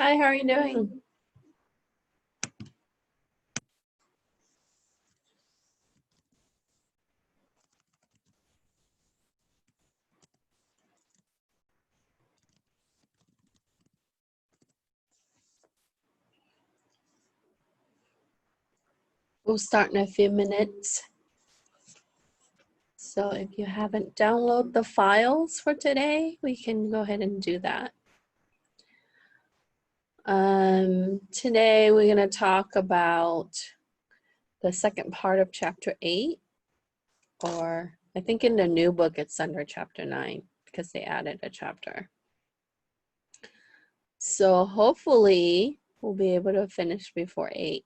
Hi, how are you doing? We'll start in a few minutes. So if you haven't downloaded the files for today, we can go ahead and do that. Today we're going to talk about the second part of chapter 8, or I think in the new book it's under chapter 9 because they added a chapter. So hopefully we'll be able to finish before 8.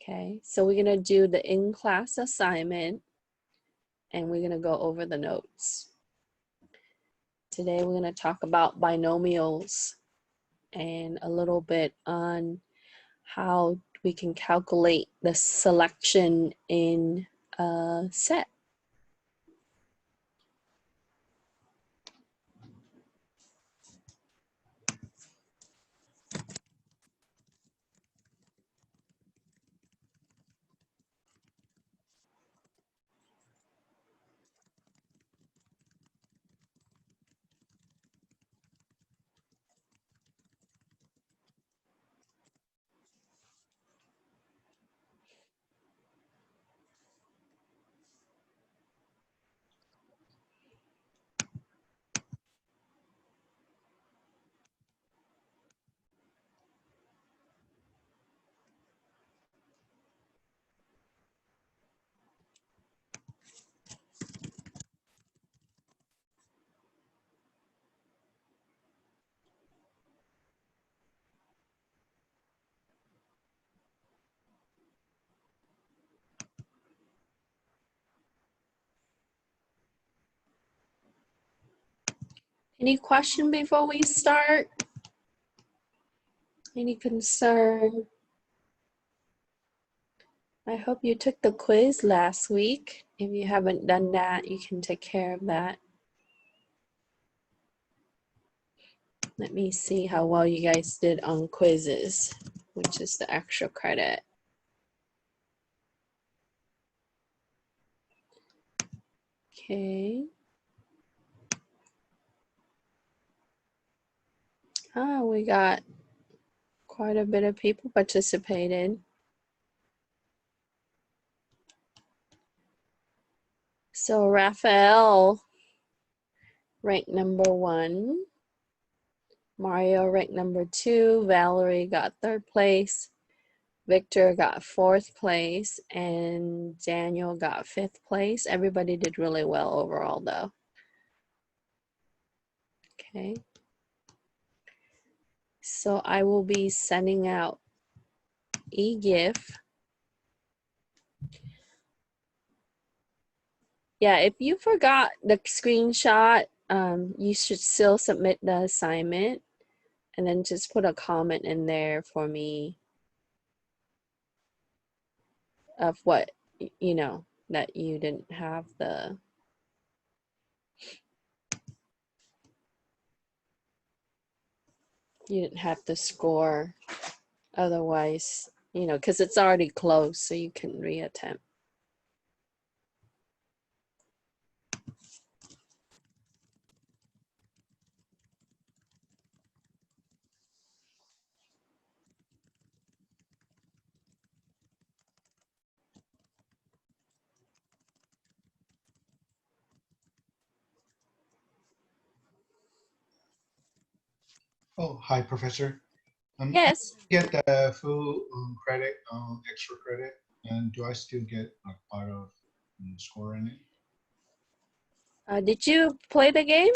Okay, so we're going to do the in-class assignment and we're going to go over the notes. Today we're going to talk about binomials and a little bit on how we can calculate the selection in a set. Any question before we start? Any concern? I hope you took the quiz last week. If you haven't done that, you can take care of that. Let me see how well you guys did on quizzes, which is the extra credit. Okay. We got quite a bit of people participated. So Raphael ranked number 1. Mario ranked number 2. Valerie got 3rd place. Victor got 4th place. And Daniel got 5th place. Everybody did really well overall though. Okay. So I will be sending out e-GIF. Yeah, if you forgot the screenshot, you should still submit the assignment and then just put a comment in there for me of what, you know, that you didn't have the score. Otherwise, you know, because it's already closed, so you can reattempt. Oh, hi, Professor. Yes. I get the full credit, extra credit, and do I still get like part of score in it? Did you play the game?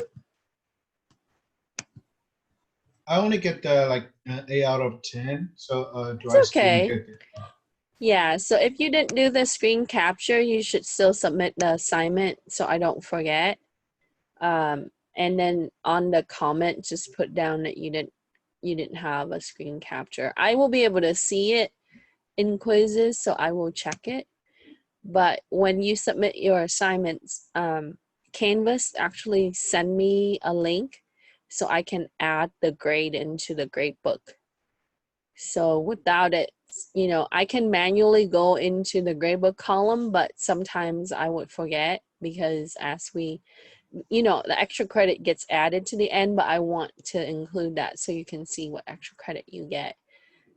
I only get the like 8 out of 10. So do It's I okay. still get it? Yeah, so if you didn't do the screen capture, you should still submit the assignment so I don't forget. And then on the comment, just put down that you didn't have a screen capture. I will be able to see it in quizzes, so I will check it. But when you submit your assignments, Canvas actually send me a link so I can add the grade into the grade book. So without it, you know, I can manually go into the gradebook column, but sometimes I would forget because as we, you know, the extra credit gets added to the end, but I want to include that so you can see what extra credit you get.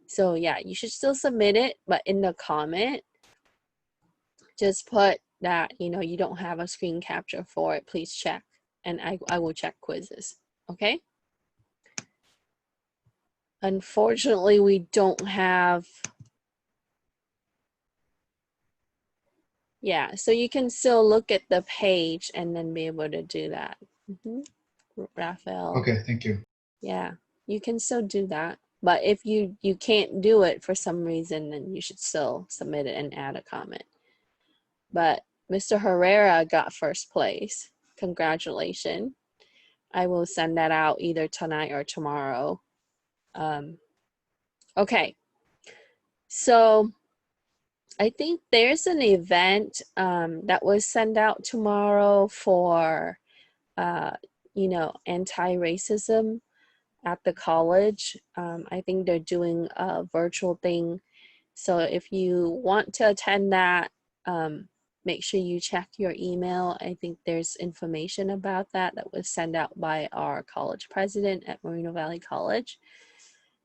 So yeah, you should still submit it, but in the comment, just put that, you know, you don't have a screen capture for it, please check. And I will check quizzes, okay? Unfortunately, we don't have, yeah, so you can still look at the page and then be able to do that. Raphael. Okay, thank you. Yeah, you can still do that. But if you can't do it for some reason, then you should still submit it and add a comment. But Mr. Herrera got first place. Congratulations. I will send that out either tonight or tomorrow. Okay. So I think there's an event that was sent out tomorrow for, you know, anti-racism at the college. I think they're doing a virtual thing. So if you want to attend that, make sure you check your email. I think there's information about that was sent out by our college president at Moreno Valley College.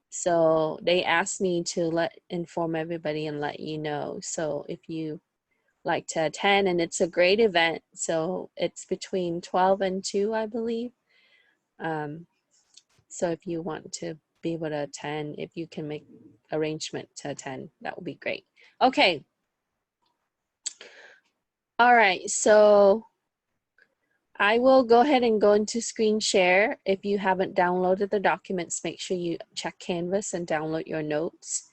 So they asked me to inform everybody and let you know. So if you like to attend, and it's a great event. So it's between 12 and 2, I believe. So if you want to be able to attend, if you can make arrangement to attend, that would be great. Okay. All right, so I will go ahead and go into screen share. If you haven't downloaded the documents, make sure you check Canvas and download your notes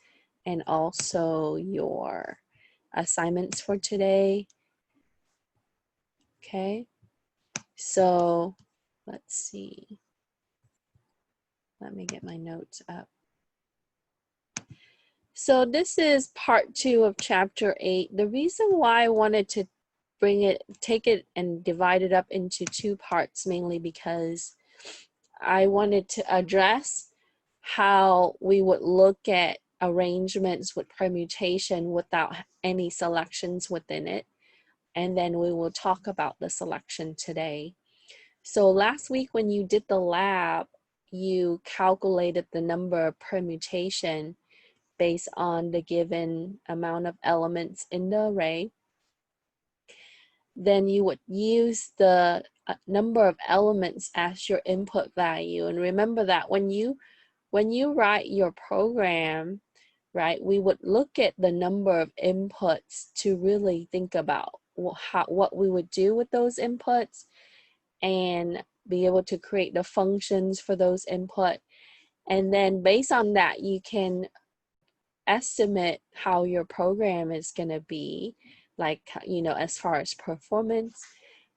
and also your assignments for today. Okay, so let's see. Let me get my notes up. So this is part 2 of chapter 8. The reason why I wanted to take it and divide it up into 2 parts, mainly because I wanted to address how we would look at arrangements with permutation without any selections within it. And then we will talk about the selection today. So last week when you did the lab, you calculated the number of permutation based on the given amount of elements in the array. Then you would use the number of elements as your input value. And remember that when you write your program, right, we would look at the number of inputs to really think about what we would do with those inputs and be able to create the functions for those input. And then based on that, you can estimate how your program is going to be, like, you know, as far as performance,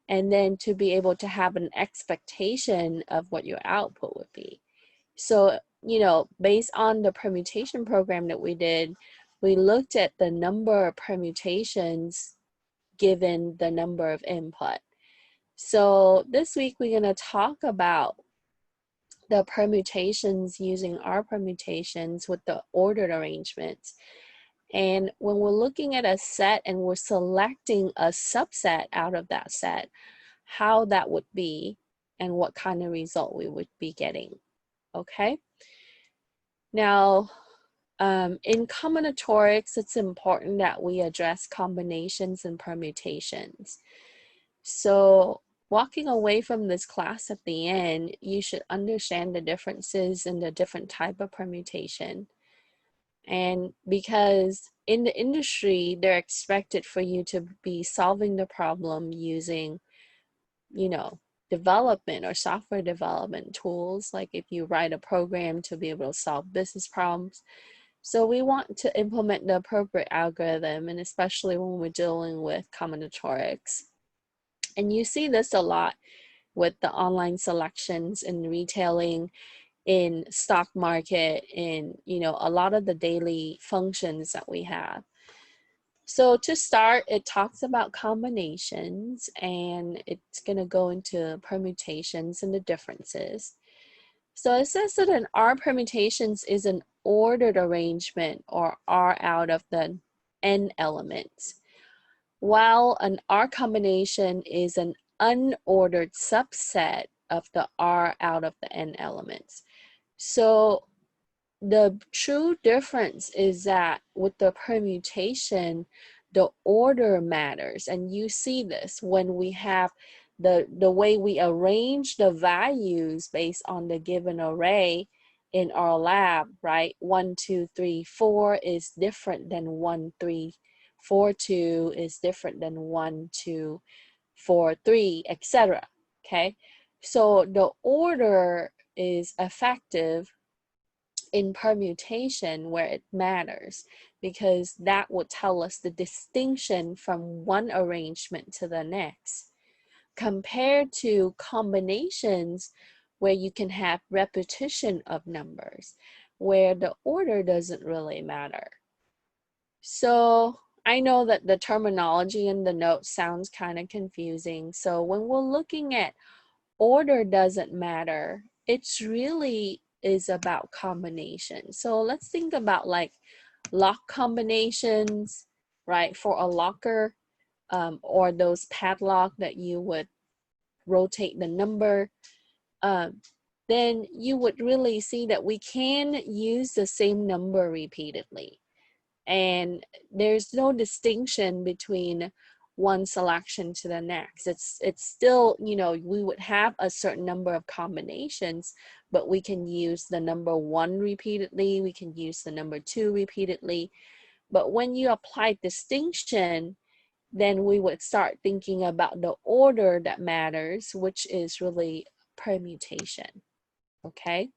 and then to be able to have an expectation of what your output would be. So, you know, based on the permutation program that we did, we looked at the number of permutations given the number of input. So this week we're going to talk about the permutations using our permutations with the ordered arrangements. And when we're looking at a set and we're selecting a subset out of that set, how that would be and what kind of result we would be getting, okay? Now, in combinatorics, it's important that we address combinations and permutations. So walking away from this class at the end, you should understand the differences in the different type of permutation. And because in the industry, they're expected for you to be solving the problem using, you know, development or software development tools, like if you write a program to be able to solve business problems. So we want to implement the appropriate algorithm, and especially when we're dealing with combinatorics. And you see this a lot with the online selections in retailing, in stock market, in, you know, a lot of the daily functions that we have. So to start, it talks about combinations, and it's going to go into permutations and the differences. So it says that an R permutations is an ordered arrangement or R out of the n elements, while an R combination is an unordered subset of the R out of the n elements. So the true difference is that with the permutation, the order matters. And you see this when we have the way we arrange the values based on the given array in our lab, right? 1, 2, 3, 4 is different than 1, 3, 4, 2 is different than 1, 2, 4, 3, etc. Okay, so the order is effective in permutation where it matters, because that would tell us the distinction from one arrangement to the next, compared to combinations where you can have repetition of numbers, where the order doesn't really matter. So I know that the terminology in the notes sounds kind of confusing. So when we're looking at order doesn't matter, it's really is about combination. So let's think about like lock combinations, right? For a locker, or those padlock that you would rotate the number, then you would really see that we can use the same number repeatedly. And there's no distinction between one selection to the next. It's still, you know, we would have a certain number of combinations, but we can use the number 1 repeatedly, we can use the number 2 repeatedly. But when you apply distinction, then we would start thinking about the order that matters, which is really permutation, okay?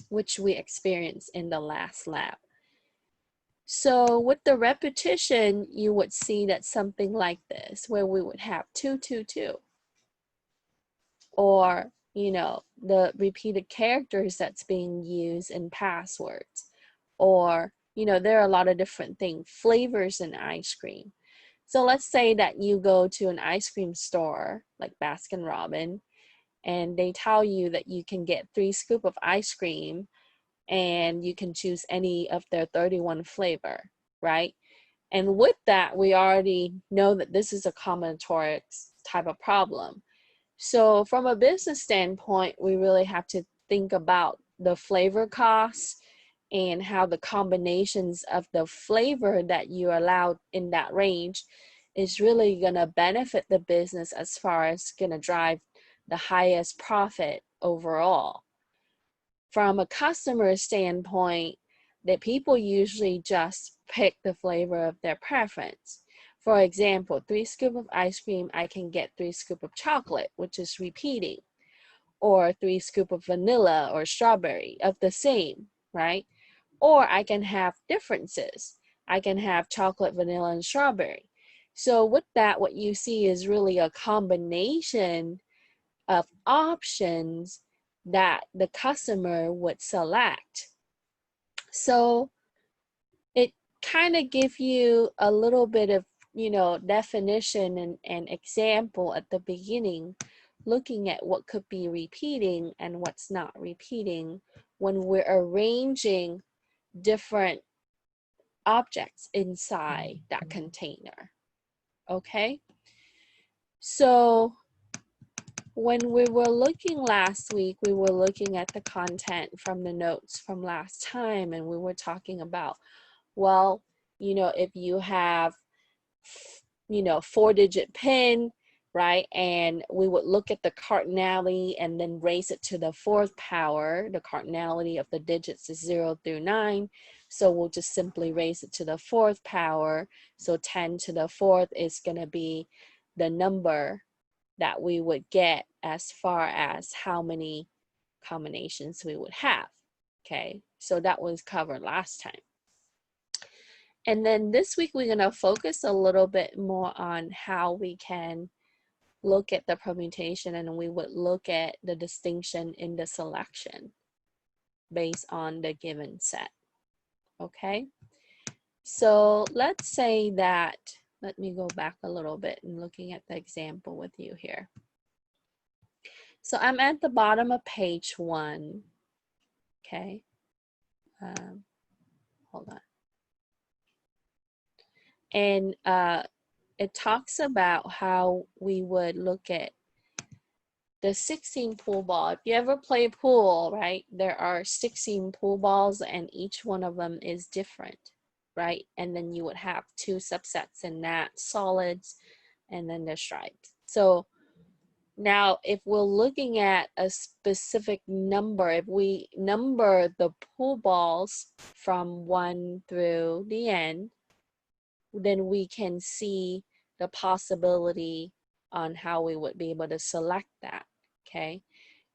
Which we experienced in the last lab. So with the repetition, you would see that something like this, where we would have 2, 2, 2. Or, you know, the repeated characters that's being used in passwords. Or, you know, there are a lot of different things, flavors in ice cream. So let's say that you go to an ice cream store like Baskin Robbins, and they tell you that you can get 3 scoops of ice cream and you can choose any of their 31 flavor, right? And with that, we already know that this is a combinatorics type of problem. So from a business standpoint, we really have to think about the flavor costs and how the combinations of the flavor that you allow in that range is really going to benefit the business as far as going to drive the highest profit overall. From a customer standpoint, that people usually just pick the flavor of their preference. For example, 3 scoops of ice cream, I can get 3 scoops of chocolate, which is repeating, or 3 scoops of vanilla or strawberry of the same, right? Or I can have differences. I can have chocolate, vanilla, and strawberry. So with that, what you see is really a combination of options that the customer would select. So it kind of gives you a little bit of, you know, definition and example at the beginning, looking at what could be repeating and what's not repeating when we're arranging different objects inside that container. Okay, so when we were looking last week, we were looking at the content from the notes from last time, and we were talking about, well, you know, if you have, you know, 4-digit PIN, right? And we would look at the cardinality and then raise it to the 4th power. The cardinality of the digits is 0 through 9. So we'll just simply raise it to the 4th power. So 10 to the 4th is going to be the number that we would get as far as how many combinations we would have. Okay, so that was covered last time. And then this week we're going to focus a little bit more on how we can look at the permutation, and we would look at the distinction in the selection based on the given set. Okay, so let's say that, let me go back a little bit and looking at the example with you here. So I'm at the bottom of page 1. Okay. Hold on. And it talks about how we would look at the 16 pool ball. If you ever play pool, right, there are 16 pool balls and each one of them is different, right? And then you would have 2 subsets in that, solids, and then the stripes. So now if we're looking at a specific number, if we number the pool balls from 1 through the end, then we can see the possibility on how we would be able to select that, okay?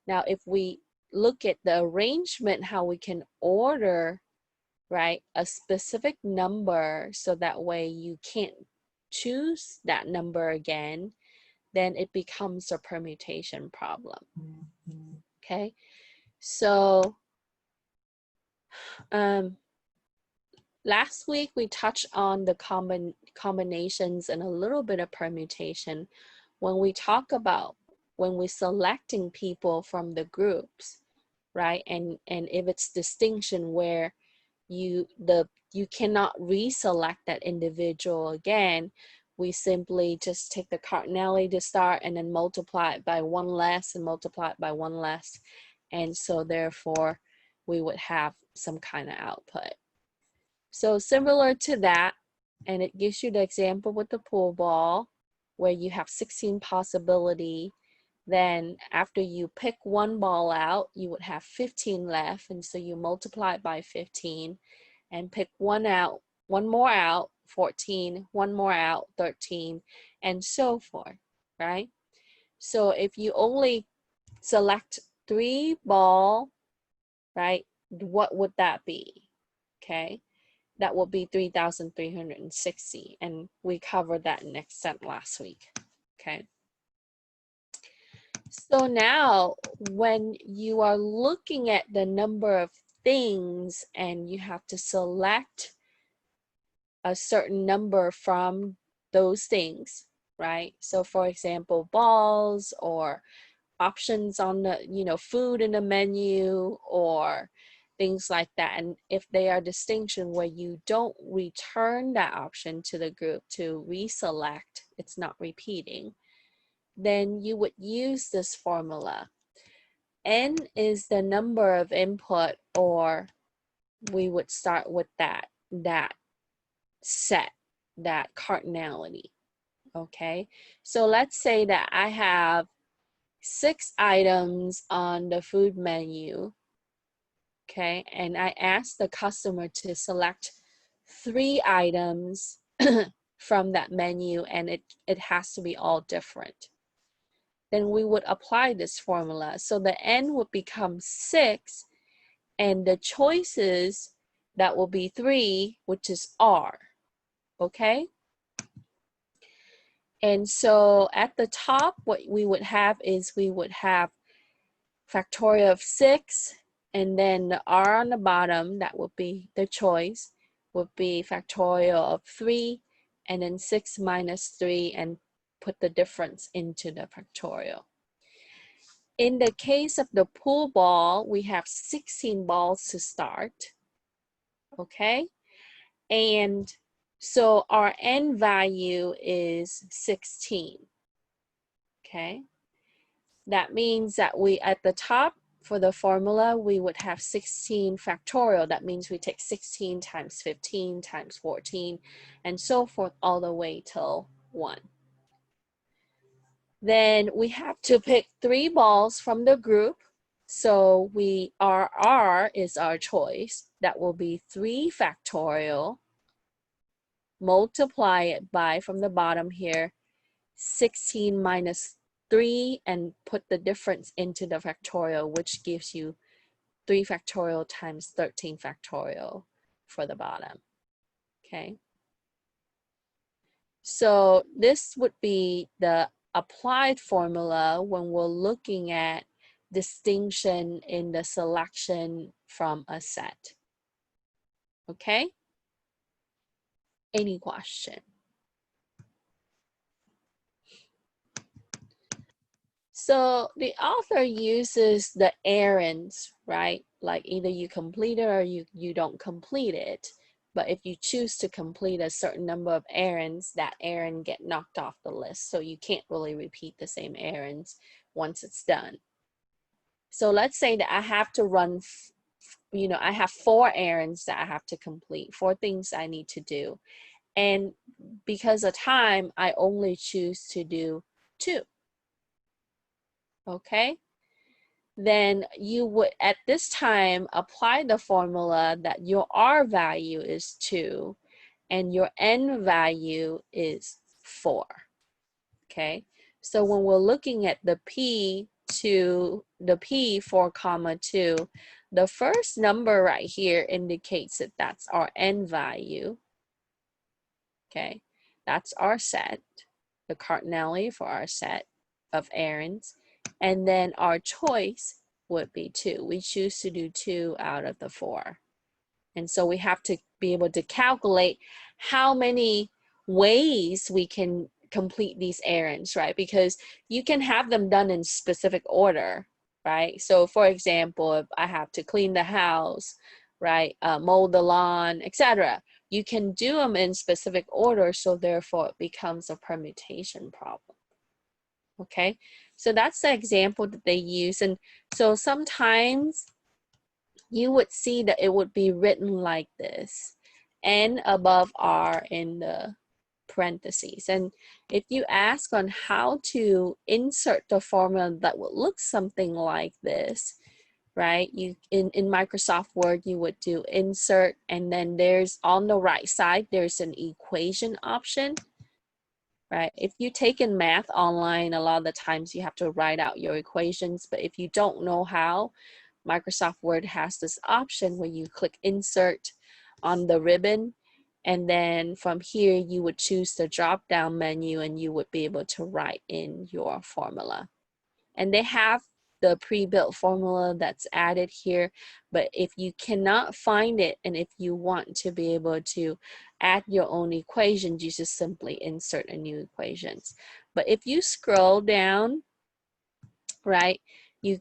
Now, if we look at the arrangement, how we can order, right, a specific number so that way you can't choose that number again, then it becomes a permutation problem, okay? So, last week we touched on the combinations and a little bit of permutation when we talk about when we're selecting people from the groups, right? And if it's distinction where you cannot reselect that individual again, we simply just take the cardinality to start and then multiply it by 1 less and multiply it by 1 less. And so therefore we would have some kind of output. So similar to that, and it gives you the example with the pool ball where you have 16 possibility. Then after you pick 1 ball out, you would have 15 left. And so you multiply it by 15 and pick 1 out, 1 more out, 14, 1 more out, 13, and so forth, right? So if you only select 3 ball, right, what would that be? Okay, that will be 3,360. And we covered that in extent last week, okay? So now when you are looking at the number of things and you have to select a certain number from those things, right? So for example, balls or options on the, food in the menu or things like that. And if they are distinction where you don't return that option to the group to reselect, it's not repeating, then you would use this formula. N is the number of input, or we would start with that set, that cardinality, okay? So let's say that I have 6 items on the food menu, okay? And I ask the customer to select 3 items from that menu, and it has to be all different. Then we would apply this formula. So the N would become 6, and the choices, that will be 3, which is R, okay? And so at the top, what we would have is we would have factorial of 6, and then the R on the bottom, that would be the choice, would be factorial of 3, and then 6 minus 3, and put the difference into the factorial. In the case of the pool ball, we have 16 balls to start, okay? And so our N value is 16, okay? That means that we, at the top for the formula, we would have 16 factorial. That means we take 16 times 15 times 14 and so forth all the way till 1. Then we have to pick 3 balls from the group. So our R is our choice. That will be 3 factorial. Multiply it by, from the bottom here, 16 minus 3, and put the difference into the factorial, which gives you 3 factorial times 13 factorial for the bottom, okay? So this would be the applied formula when we're looking at distinction in the selection from a set, okay? Any question? So the author uses the errands, right? Like either you complete it or you don't complete it. But if you choose to complete a certain number of errands, that errand get knocked off the list. So you can't really repeat the same errands once it's done. So let's say that I have to run, I have 4 errands that I have to complete, 4 things I need to do. And because of time, I only choose to do 2. Okay? Then you would at this time apply the formula that your R value is 2 and your N value is 4. Okay, so when we're looking at the P 4 comma 2, the first number right here indicates that that's our N value. Okay, that's our set, the cardinality for our set of errands, and then our choice would be 2. We choose to do 2 out of the 4. And so we have to be able to calculate how many ways we can complete these errands, right? Because you can have them done in specific order, right? So for example, if I have to clean the house, right, mow the lawn, etc., you can do them in specific order, so therefore it becomes a permutation problem. Okay, so that's the example that they use. And so sometimes you would see that it would be written like this, N above R in the parentheses. And if you ask on how to insert the formula that would look something like this, right? You in Microsoft Word, you would do insert, and then there's on the right side, there's an equation option, right? If you take in math online, a lot of the times you have to write out your equations, but if you don't know how, Microsoft Word has this option where you click insert on the ribbon, and then from here you would choose the drop down menu and you would be able to write in your formula. And they have the pre-built formula that's added here, but if you cannot find it and if you want to be able to add your own equations, you just simply insert a new equations. But if you scroll down, right, you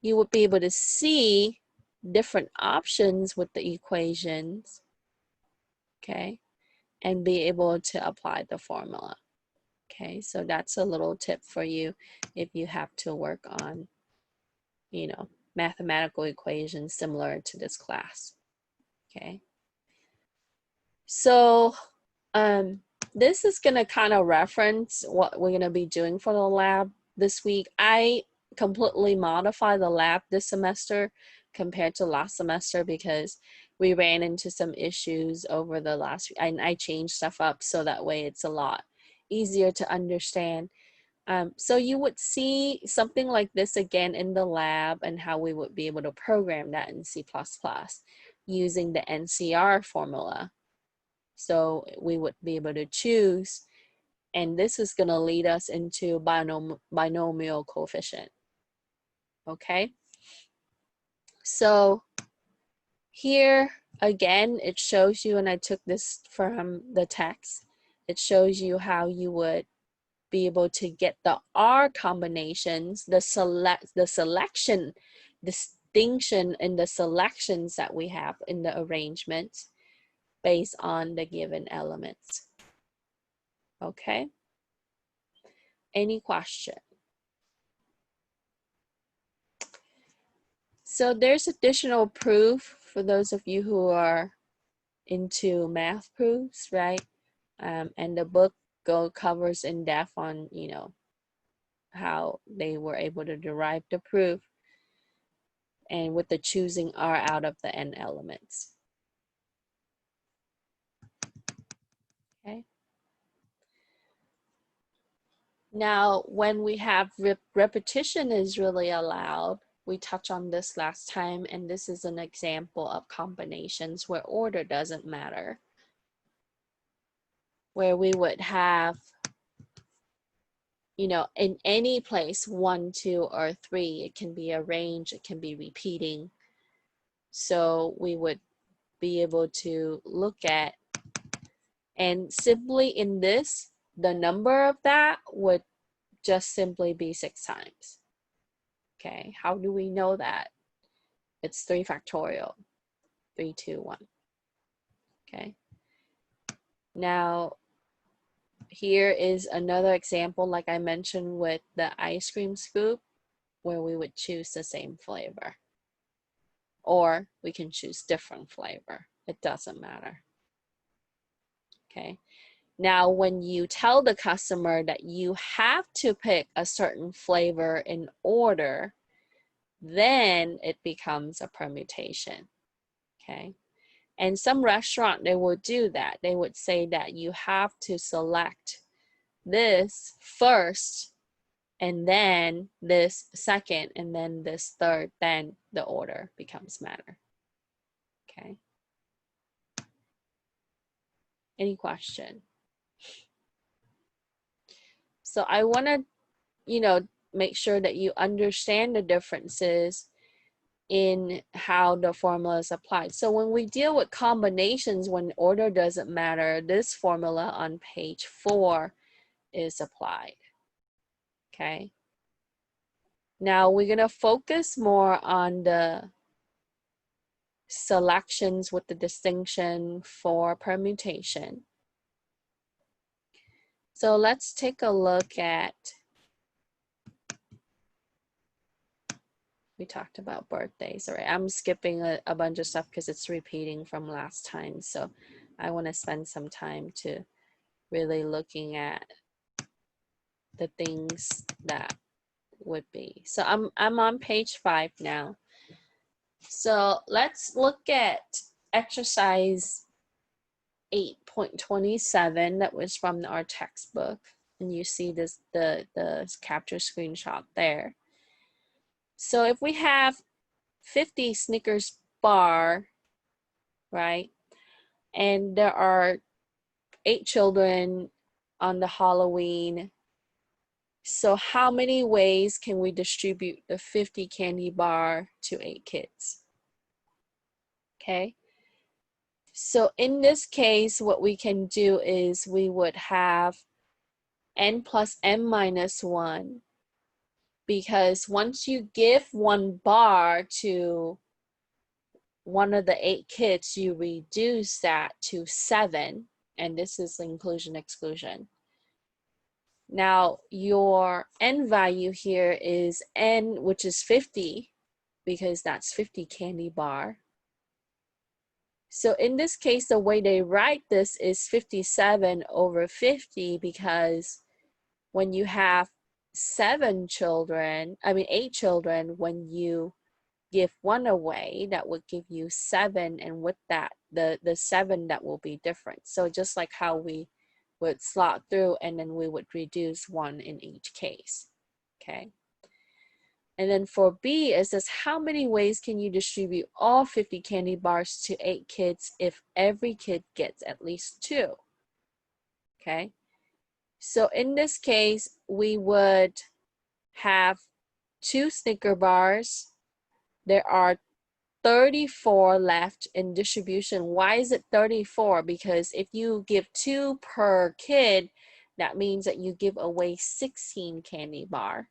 would be able to see different options with the equations, okay, and be able to apply the formula. Okay, so that's a little tip for you if you have to work on, mathematical equations similar to this class. Okay, so this is going to kind of reference what we're going to be doing for the lab this week. I completely modify the lab this semester compared to last semester because we ran into some issues over the last, and I changed stuff up so that way it's a lot easier to understand. So you would see something like this again in the lab and how we would be able to program that in C++ using the NCR formula. So we would be able to choose, and this is going to lead us into binomial coefficient. Okay, so here again it shows you, and I took this from the text, it shows you how you would be able to get the R combinations, the selection distinction in the selections that we have in the arrangements based on the given elements. Okay, any question? So there's additional proof for those of you who are into math proofs, right? And the book covers in depth on, how they were able to derive the proof and with the choosing R out of the n elements. Okay. Now, when we have repetition is really allowed, we touched on this last time, and this is an example of combinations where order doesn't matter, where we would have, in any place 1, 2, or 3, it can be a range, it can be repeating. So we would be able to look at, and simply in this, the number of that would just simply be 6 times. Okay, how do we know that? It's 3 factorial, 3, 2, 1. Okay, now here is another example, like I mentioned with the ice cream scoop, where we would choose the same flavor. Or we can choose different flavor. It doesn't matter. Okay. Now, when you tell the customer that you have to pick a certain flavor in order, then it becomes a permutation. Okay. And some restaurant, they will do that. They would say that you have to select this first, and then this second, and then this third, then the order becomes matter. Okay. Any question? So I want to, make sure that you understand the differences in how the formula is applied. So when we deal with combinations, when order doesn't matter, this formula on page 4 is applied. Okay. Now we're going to focus more on the selections with the distinction for permutation. So let's take a look at, we talked about birthdays. All right, I'm skipping a bunch of stuff because it's repeating from last time. So I want to spend some time to really looking at the things that would be. So I'm on page 5 now. So let's look at exercise 8.27 that was from our textbook. And you see this the capture screenshot there. So if we have 50 Snickers bar, right? And there are 8 children on the Halloween. So how many ways can we distribute the 50 candy bar to 8 kids? Okay. So in this case, what we can do is we would have n plus n minus 1, because once you give 1 bar to one of the 8 kids, you reduce that to 7, and this is inclusion exclusion. Now your n value here is n, which is 50, because that's 50 candy bar. So in this case, the way they write this is 57 over 50, because when you have 8 children, when you give 1 away, that would give you 7, and with that, the 7 that will be different. So just like how we would slot through, and then we would reduce 1 in each case. Okay. And then for B, it says, how many ways can you distribute all 50 candy bars to 8 kids if every kid gets at least 2? Okay. So in this case, we would have 2 Snicker bars. There are 34 left in distribution. Why is it 34? Because if you give 2 per kid, that means that you give away 16 candy bar.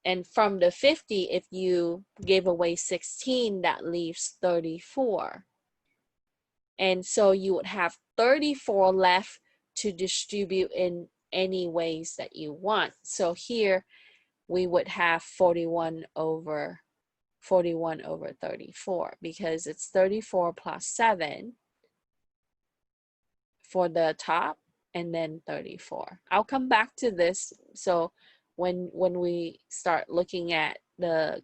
And from the 50, if you gave away 16, that leaves 34. And so you would have 34 left to distribute in any ways that you want. So here we would have 41 over 34, because it's 34 plus 7 for the top, and then 34. I'll come back to this. So when we start looking at the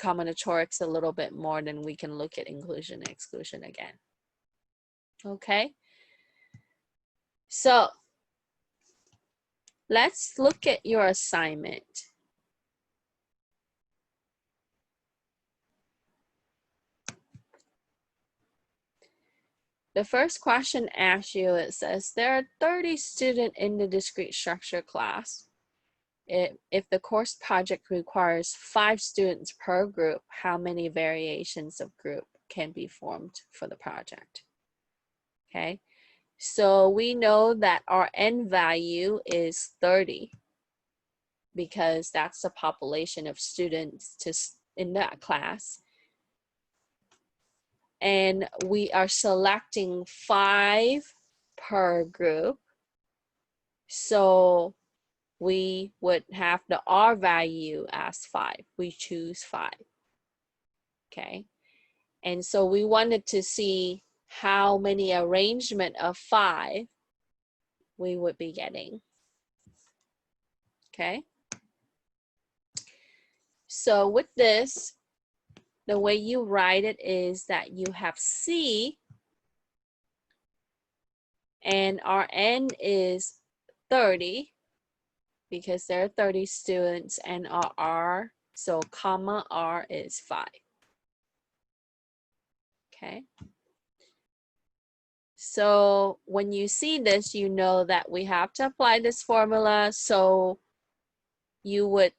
combinatorics a little bit more, then we can look at inclusion and exclusion again. Okay. So let's look at your assignment. The first question asks you, it says, there are 30 students in the discrete structure class. If the course project requires 5 students per group, how many variations of group can be formed for the project? Okay, So we know that our n value is 30 because that's the population of students in that class. And we are selecting 5 per group. So we would have the R value as 5. We choose 5. Okay. And so we wanted to see how many arrangement of 5 we would be getting. Okay. So with this, the way you write it is that you have C and our N is 30 because there are 30 students, and our R, so comma R is 5. Okay. So when you see this, you know that we have to apply this formula. So you would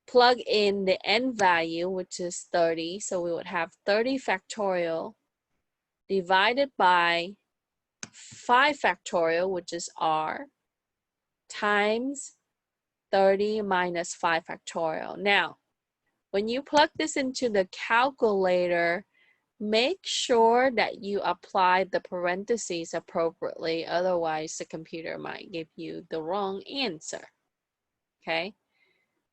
plug in the n value, which is 30. So we would have 30 factorial divided by 5 factorial, which is R, times 30 minus 5 factorial. Now, when you plug this into the calculator, make sure that you apply the parentheses appropriately. Otherwise, the computer might give you the wrong answer. Okay?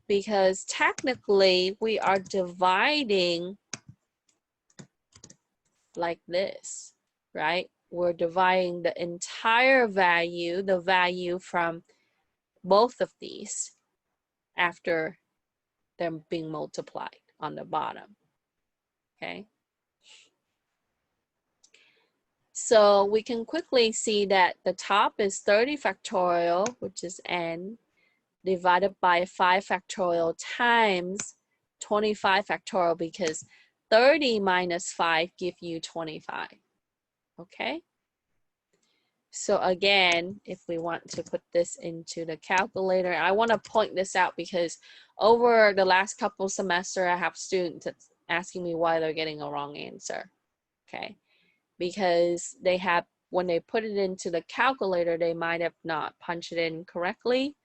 Because technically, we are dividing like this, right? We're dividing the entire value, the value from both of these after them being multiplied on the bottom. Okay? So we can quickly see that the top is 30 factorial, which is n, divided by 5 factorial times 25 factorial, because 30 minus 5 give you 25. Okay? So again, if we want to put this into the calculator, I want to point this out because over the last couple semesters, I have students that's asking me why they're getting a wrong answer. Okay? Because they have, when they put it into the calculator, they might have not punched it in correctly.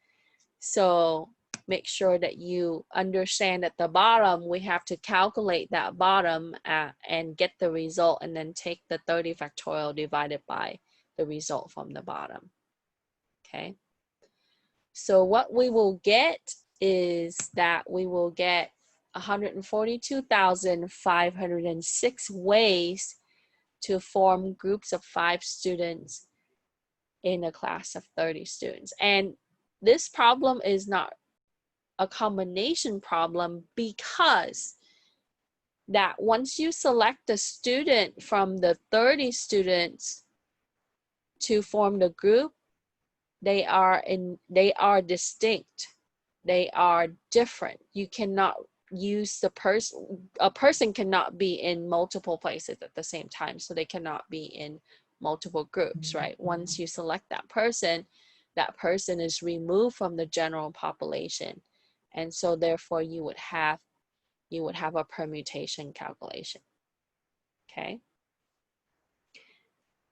So make sure that you understand at the bottom, we have to calculate that bottom and get the result, and then take the 30 factorial divided by the result from the bottom. Okay. So what we will get is that we will get 142,506 ways to form groups of 5 students in a class of 30 students. And this problem is not a combination problem, because that once you select a student from the 30 students to form the group, they are distinct. They are different. You cannot use the person, a person cannot be in multiple places at the same time, so they cannot be in multiple groups, right? Once you select that person is removed from the general population, and so therefore you would have a permutation calculation. Okay.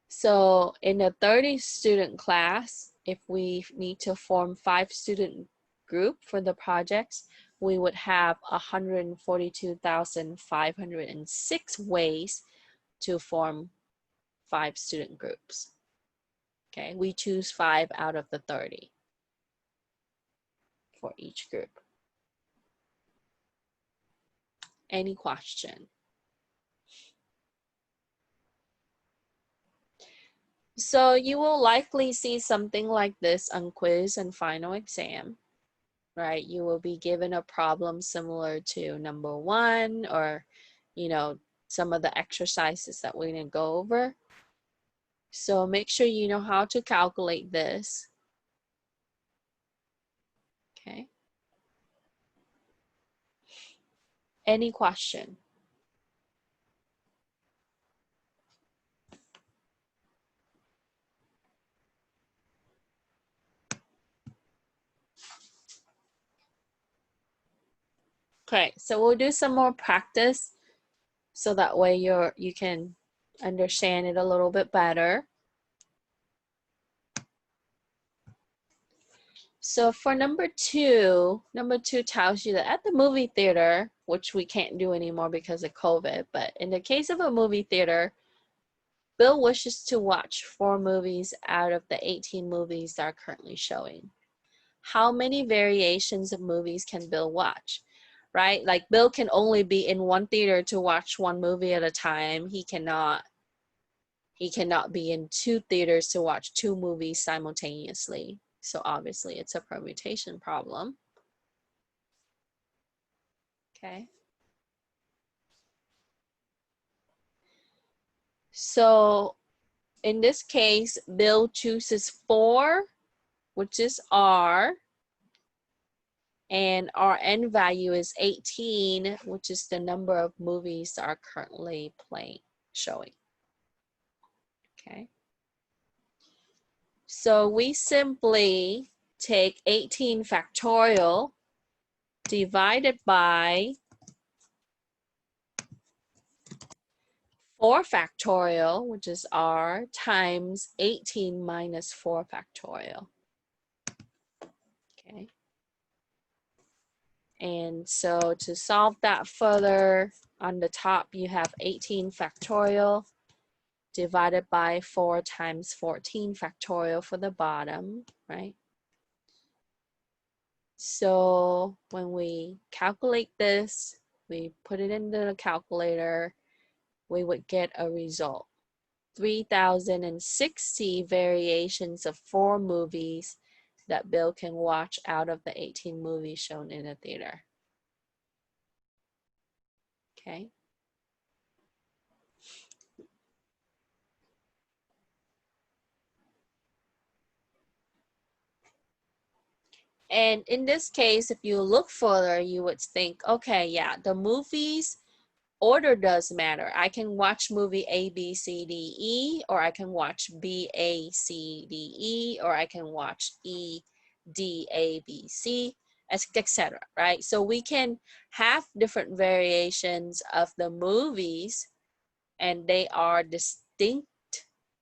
So in a 30 student class, if we need to form 5 student group for the projects, we would have 142,506 ways to form 5 student groups. Okay, we choose 5 out of the 30 for each group. Any question? So you will likely see something like this on quiz and final exam, right? You will be given a problem similar to number 1, or, you know, some of the exercises that we're going to go over. So make sure you know how to calculate this. Okay. Any question? Okay, so we'll do some more practice so that way you can understand it a little bit better. So for number two tells you that at the movie theater, which we can't do anymore because of COVID, but in the case of a movie theater, Bill wishes to watch 4 movies out of the 18 movies that are currently showing. How many variations of movies can Bill watch? Right? Like Bill can only be in one theater to watch 1 movie at a time. He cannot be in 2 theaters to watch 2 movies simultaneously. So obviously it's a permutation problem. Okay. So in this case, Bill chooses 4, which is R, and our N value is 18, which is the number of movies that are currently showing. Okay. So we simply take 18 factorial divided by 4 factorial, which is R, times 18 minus 4 factorial. Okay. And so to solve that further, on the top you have 18 factorial divided by 4 times 14 factorial for the bottom, right? So when we calculate this, we put it into the calculator, we would get a result. 3,060 variations of 4 movies that Bill can watch out of the 18 movies shown in the theater. Okay. And in this case, if you look further, you would think, okay, yeah, the movies order does matter. I can watch movie A, B, C, D, E, or I can watch B, A, C, D, E, or I can watch E, D, A, B, C, etc. Right? So we can have different variations of the movies, and they are distinct.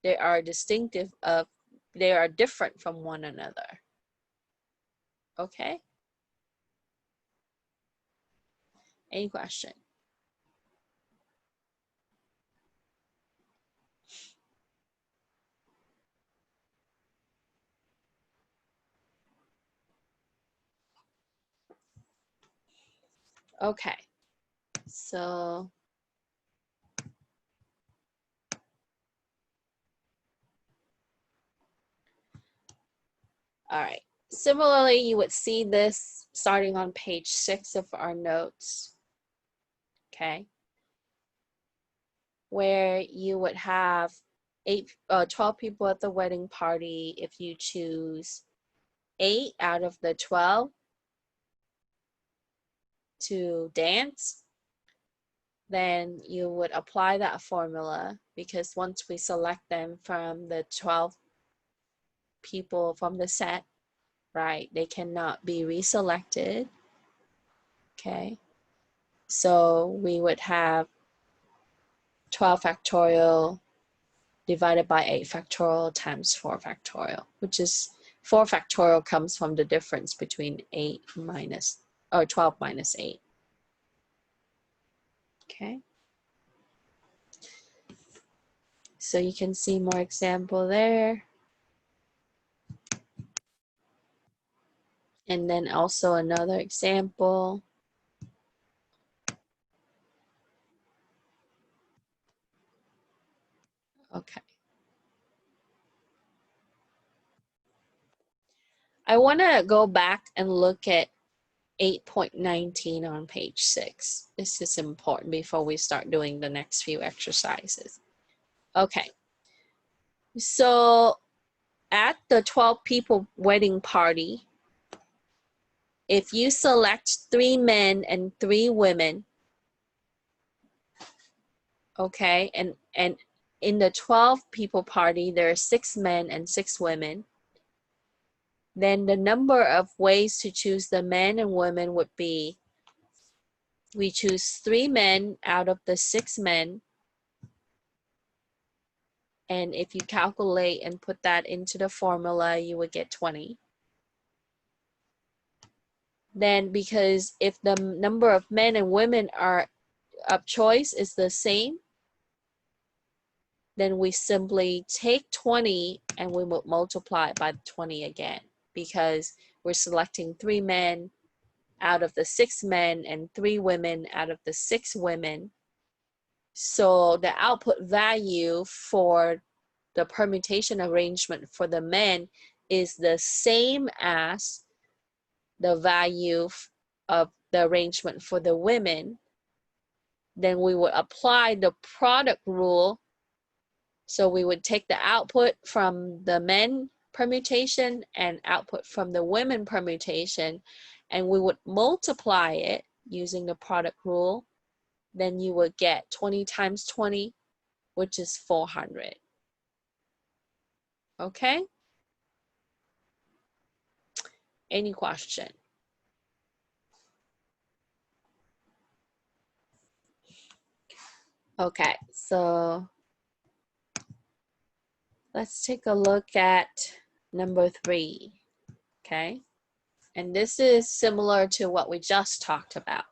They are distinctive of. They are different from one another. Okay. Any question? Okay, so all right. Similarly, you would see this starting on page 6 of our notes, okay, where you would have 12 people at the wedding party. If you choose 8 out of the 12 to dance, then you would apply that formula, because once we select them from the 12 people from the set, right, they cannot be reselected. Okay, so we would have 12 factorial divided by 8 factorial times 4 factorial, which is 4 factorial comes from the difference between 8 minus, or 12 minus 8. Okay. So you can see more example there. And then also another example. Okay. I want to go back and look at 8.19 on page 6. This is important before we start doing the next few exercises. Okay. So at the 12 people wedding party, if you select 3 men and 3 women, okay, and in the 12 people party, there are 6 men and 6 women, then the number of ways to choose the men and women would be, we choose 3 men out of the 6 men, and if you calculate and put that into the formula, you would get 20. then because if the number of men and women are of choice is the same, then we simply take 20 and we will multiply by 20 again, because we're selecting 3 men out of the 6 men and 3 women out of the 6 women. So the output value for the permutation arrangement for the men is the same as the value of the arrangement for the women. Then we would apply the product rule. So we would take the output from the men permutation and output from the women permutation, and we would multiply it using the product rule. Then you would get 20 times 20, which is 400. Okay? Any question? Okay, so let's take a look at number 3. Okay? And this is similar to what we just talked about.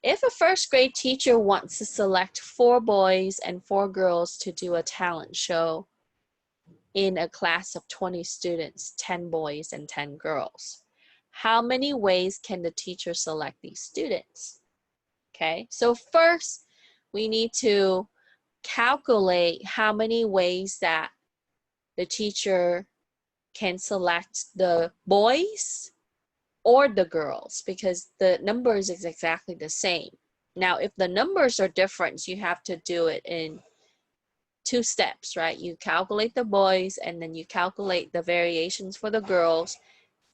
If a first grade teacher wants to select 4 boys and 4 girls to do a talent show in a class of 20 students, 10 boys and 10 girls, how many ways can the teacher select these students? Okay, so first we need to calculate how many ways that the teacher can select the boys or the girls, because the numbers is exactly the same. Now, if the numbers are different, you have to do it in 2 steps, right? You calculate the boys and then you calculate the variations for the girls,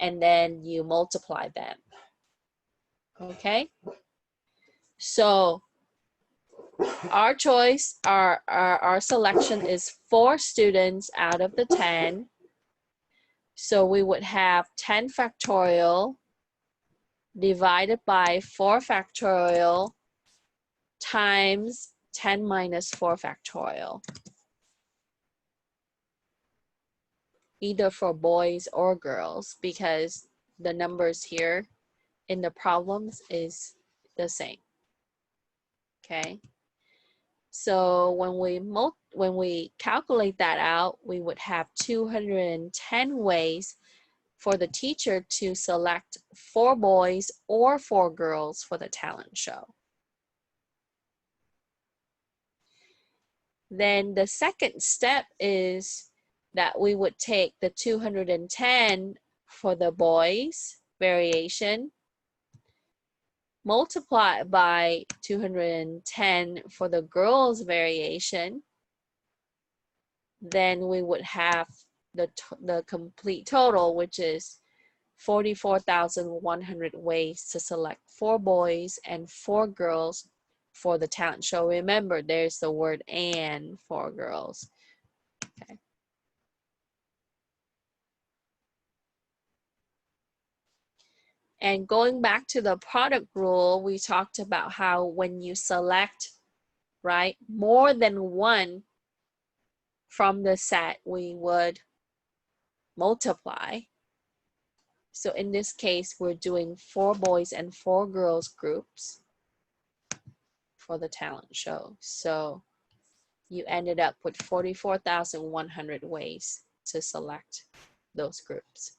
and then you multiply them. Okay? So our choice, our selection is 4 students out of the 10. So we would have 10 factorial divided by 4 factorial times 10 minus 4 factorial, either for boys or girls, because the numbers here in the problems is the same. Okay, so when we calculate that out, we would have 210 ways for the teacher to select 4 boys or 4 girls for the talent show. Then the second step is that we would take the 210 for the boys variation, multiply by 210 for the girls variation. Then we would have the complete total, which is 44,100 ways to select 4 boys and 4 girls for the talent show. Remember, there's the word "and" for girls. Okay. And going back to the product rule, we talked about how when you select, right, more than one from the set, we would multiply. So in this case, we're doing 4 boys and 4 girls groups for the talent show. So you ended up with 44,100 ways to select those groups.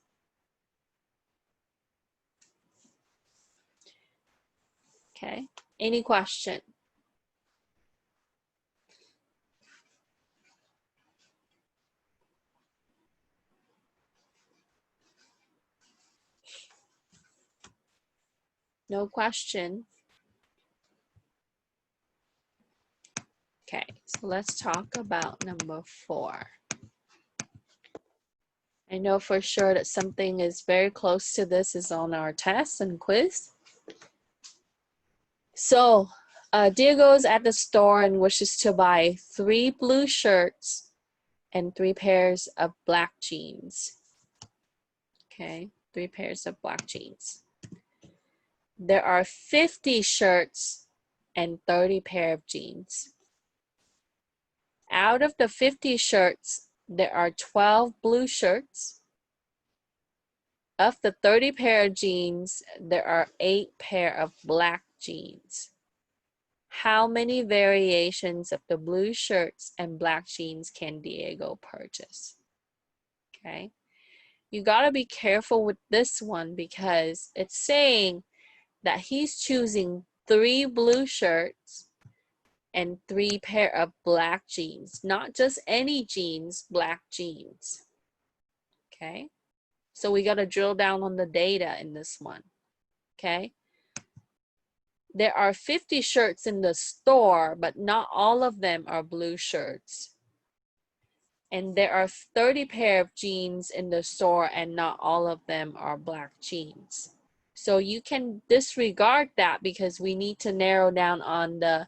Okay, any question? No question? Okay, so let's talk about number 4. I know for sure that something is very close to this is on our test and quiz. So, Diego's at the store and wishes to buy 3 blue shirts and 3 pairs of black jeans. Okay, 3 pairs of black jeans. There are 50 shirts and 30 pair of jeans. Out of the 50 shirts, there are 12 blue shirts Of the 30 pair of jeans, there are 8 pair of black jeans. How many variations of the blue shirts and black jeans can Diego purchase? Okay. You got to be careful with this one because it's saying that he's choosing 3 blue shirts and 3 pair of black jeans, not just any jeans, black jeans. Okay. So we got to drill down on the data in this one. Okay. There are 50 shirts in the store, but not all of them are blue shirts. And there are 30 pair of jeans in the store and not all of them are black jeans. So you can disregard that because we need to narrow down on the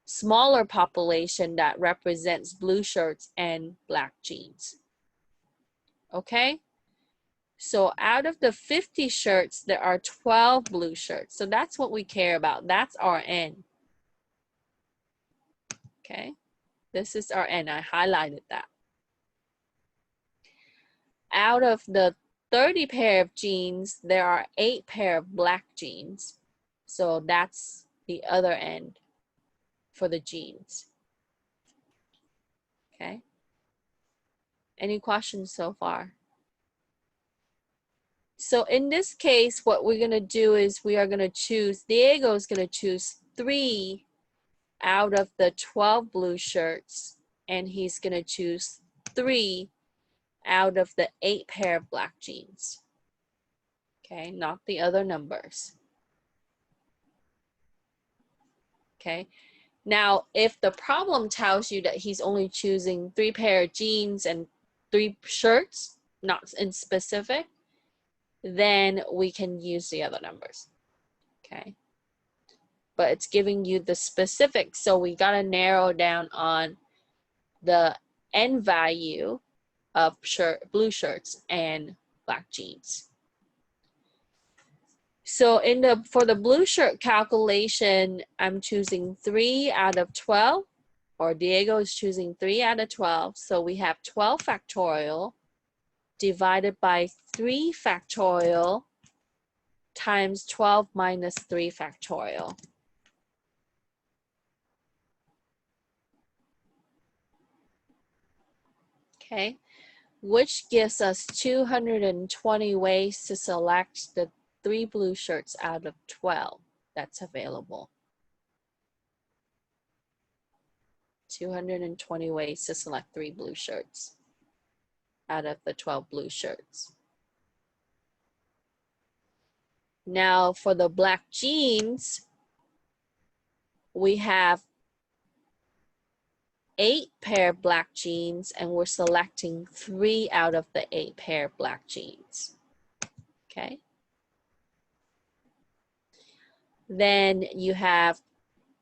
smaller population that represents blue shirts and black jeans. Okay? So out of the 50 shirts, there are 12 blue shirts. So that's what we care about. That's our N. Okay? This is our N. I highlighted that. Out of the 30 pair of jeans, there are 8 pair of black jeans. So that's the other end for the jeans. Okay. Any questions so far? So in this case, what we're going to do is we are going to choose, Diego is going to choose 3 out of the 12 blue shirts, and he's going to choose 3 out of the 8 pair of black jeans. Okay, not the other numbers. Okay, now if the problem tells you that he's only choosing 3 pair of jeans and 3 shirts, not in specific, then we can use the other numbers. Okay, but it's giving you the specifics, so we got to narrow down on the N value of blue shirts and black jeans. So for the blue shirt calculation, I'm choosing 3 out of 12, or Diego is choosing 3 out of 12. So we have 12 factorial divided by 3 factorial times 12 minus 3 factorial. Okay, which gives us 220 ways to select the 3 blue shirts out of 12 that's available. 220 ways to select 3 blue shirts out of the 12 blue shirts. Now for the black jeans, we have 8 pair of black jeans, and we're selecting 3 out of the 8 pair of black jeans. Okay. Then you have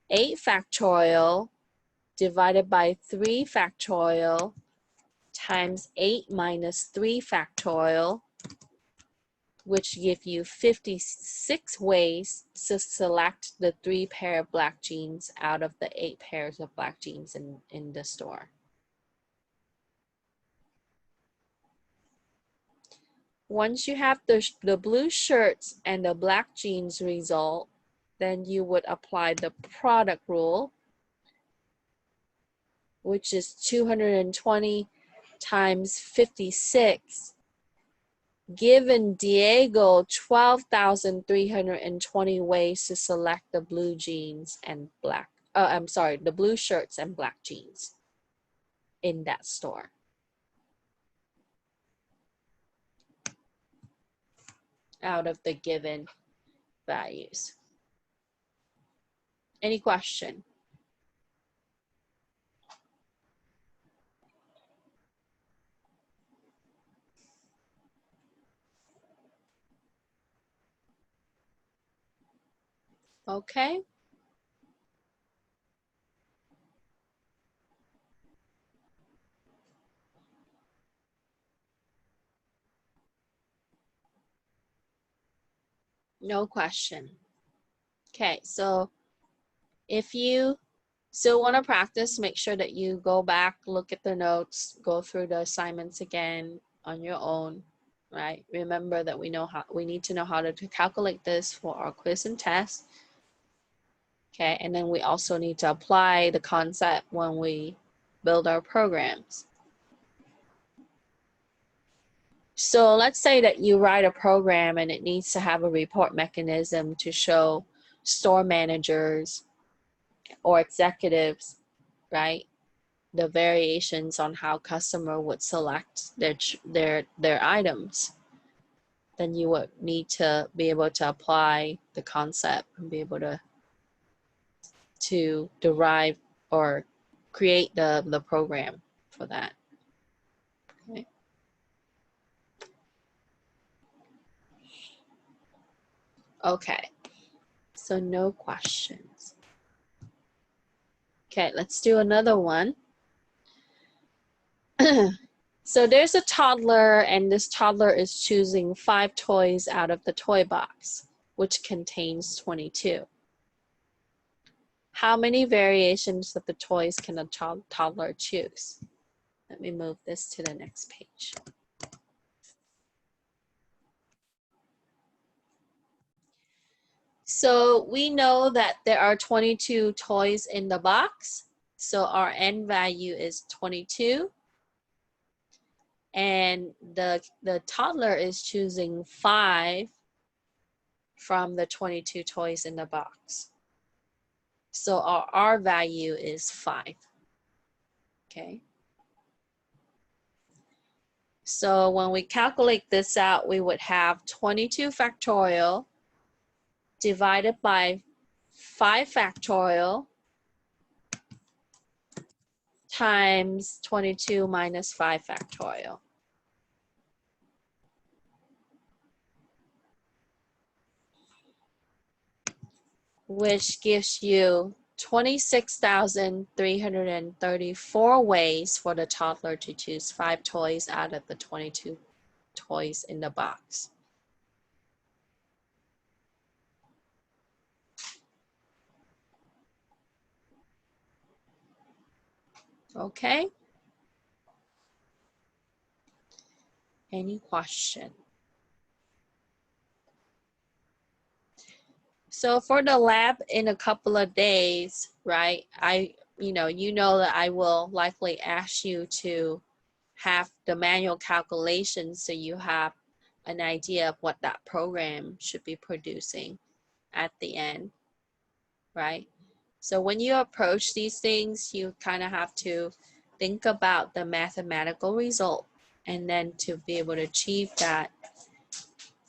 8 factorial divided by 3 factorial times 8 minus 3 factorial, which give you 56 ways to select the 3 pair of black jeans out of the 8 pairs of black jeans in the store. Once you have the blue shirts and the black jeans result, then you would apply the product rule, which is 220 times 56, given Diego 12,320 ways to select the blue jeans and the blue shirts and black jeans in that store. Out of the given values. Any question? Okay. No question. Okay, so if you still want to practice, make sure that you go back, look at the notes, go through the assignments again on your own, right? Remember that we need to know how to calculate this for our quiz and test. Okay, and then we also need to apply the concept when we build our programs. So let's say that you write a program and it needs to have a report mechanism to show store managers or executives, right, the variations on how customer would select their items. Then you would need to be able to apply the concept and be able to derive or create the program for that. Okay. Okay, so no questions. Okay, let's do another one. So there's a toddler, and this toddler is choosing 5 toys out of the toy box, which contains 22. How many variations of the toys can a toddler choose? Let me move this to the next page. So we know that there are 22 toys in the box. So our n value is 22. And the toddler is choosing 5 from the 22 toys in the box. So our R value is 5. Okay. So when we calculate this out, we would have 22 factorial divided by 5 factorial times 22 minus 5 factorial. Which gives you 26,334 ways for the toddler to choose 5 toys out of the 22 toys in the box. Okay? Any question? So for the lab in a couple of days, right, you know that I will likely ask you to have the manual calculations so you have an idea of what that program should be producing at the end, right? So when you approach these things, you kind of have to think about the mathematical result, and then to be able to achieve that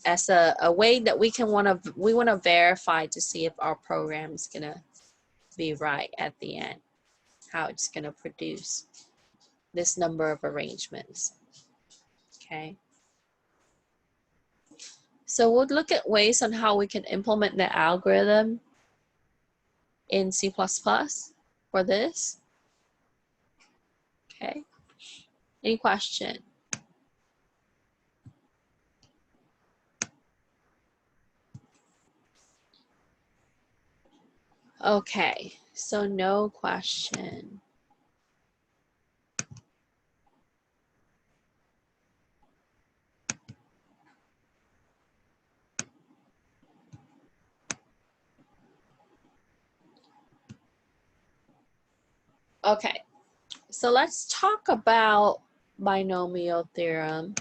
as a way that we want to verify to see if our program is going to be right at the end, how it's going to produce this number of arrangements. Okay. So we'll look at ways on how we can implement the algorithm in C++ for this. Okay. Any question? Okay, so no question. Okay, so let's talk about binomial theorem.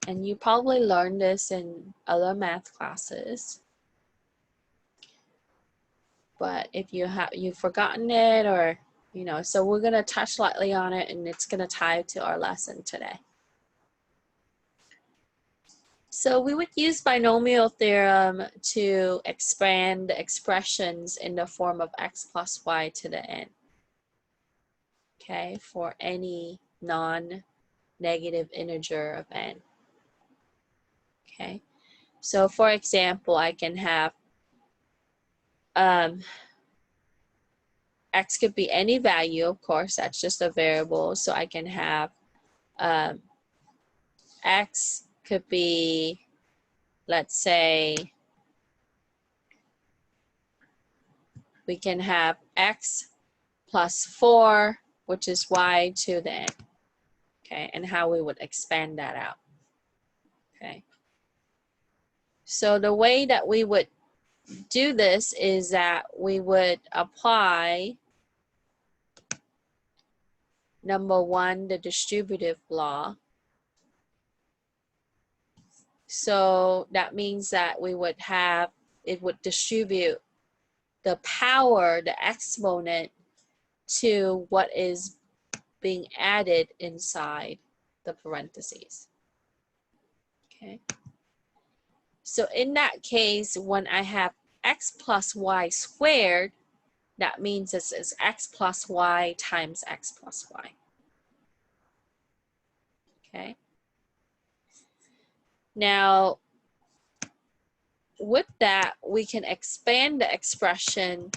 And you probably learned this in other math classes. But if you've forgotten it, or so we're going to touch lightly on it, and it's going to tie to our lesson today. So we would use binomial theorem to expand the expressions in the form of x plus y to the n. Okay, for any non-negative integer of n. Okay, so for example, I can have x could be any value, of course, that's just a variable. So I can have x could be, let's say, we can have x plus 4, which is y to the n. okay, and how we would expand that out, okay. So the way that we would do this is that we would apply, number one, the distributive law. So that means that we would have, it would distribute the power, the exponent, to what is being added inside the parentheses. Okay. So in that case, when I have x plus y squared, that means this is x plus y times x plus y. Okay. Now, with that, we can expand the expression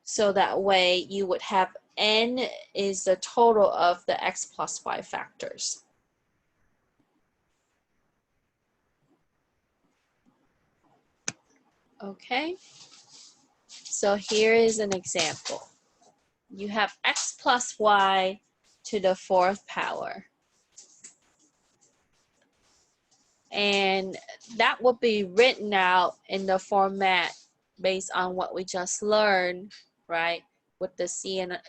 so that way you would have n is the total of the x plus y factors. Okay, so here is an example. You have x plus y to the fourth power. And that will be written out in the format based on what we just learned, right? With the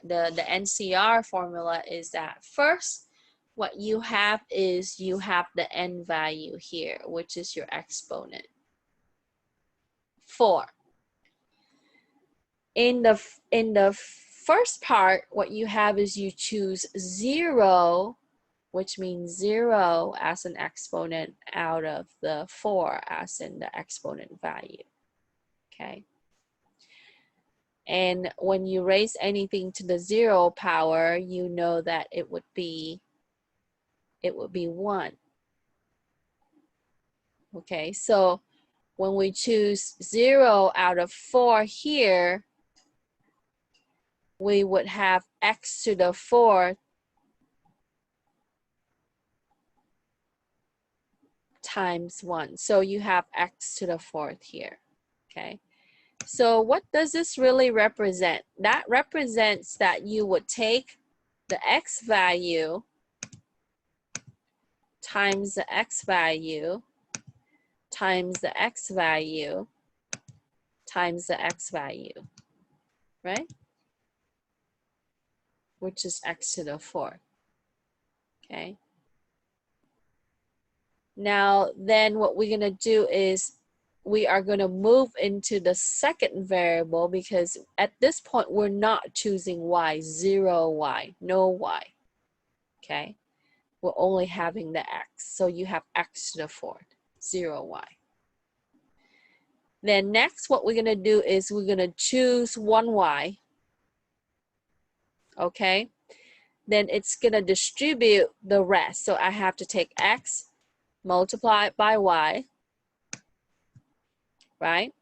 the NCR formula is that first, what you have is you have the n value here, which is your exponent, 4. In the first part, what you have is you choose 0, which means 0 as an exponent out of the 4 as in the exponent value. Okay. And when you raise anything to the 0 power, you know that it would be 1. Okay, so when we choose 0 out of 4 here, we would have x to the 4th times 1. So you have x to the 4th here. Okay. So what does this really represent? That represents that you would take the x value times the x value times the x value times the x value, right? Which is x to the 4th. Okay. Now, then what we're going to do is we are going to move into the second variable because at this point we're not choosing y, 0 y, no y. Okay. We're only having the x. So you have x to the 4th, 0 y. Then next what we're going to do is we're going to choose 1 y. Okay. Then it's going to distribute the rest. So I have to take x multiplied by y, right?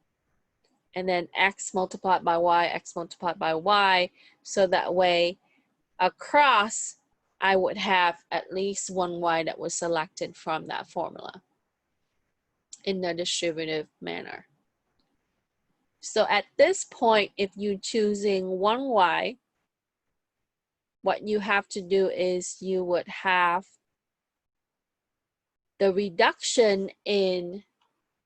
And then x multiplied by y, x multiplied by y. So that way across, I would have at least 1 y that was selected from that formula in the distributive manner. So at this point, if you're choosing 1 y, what you have to do is you would have the reduction in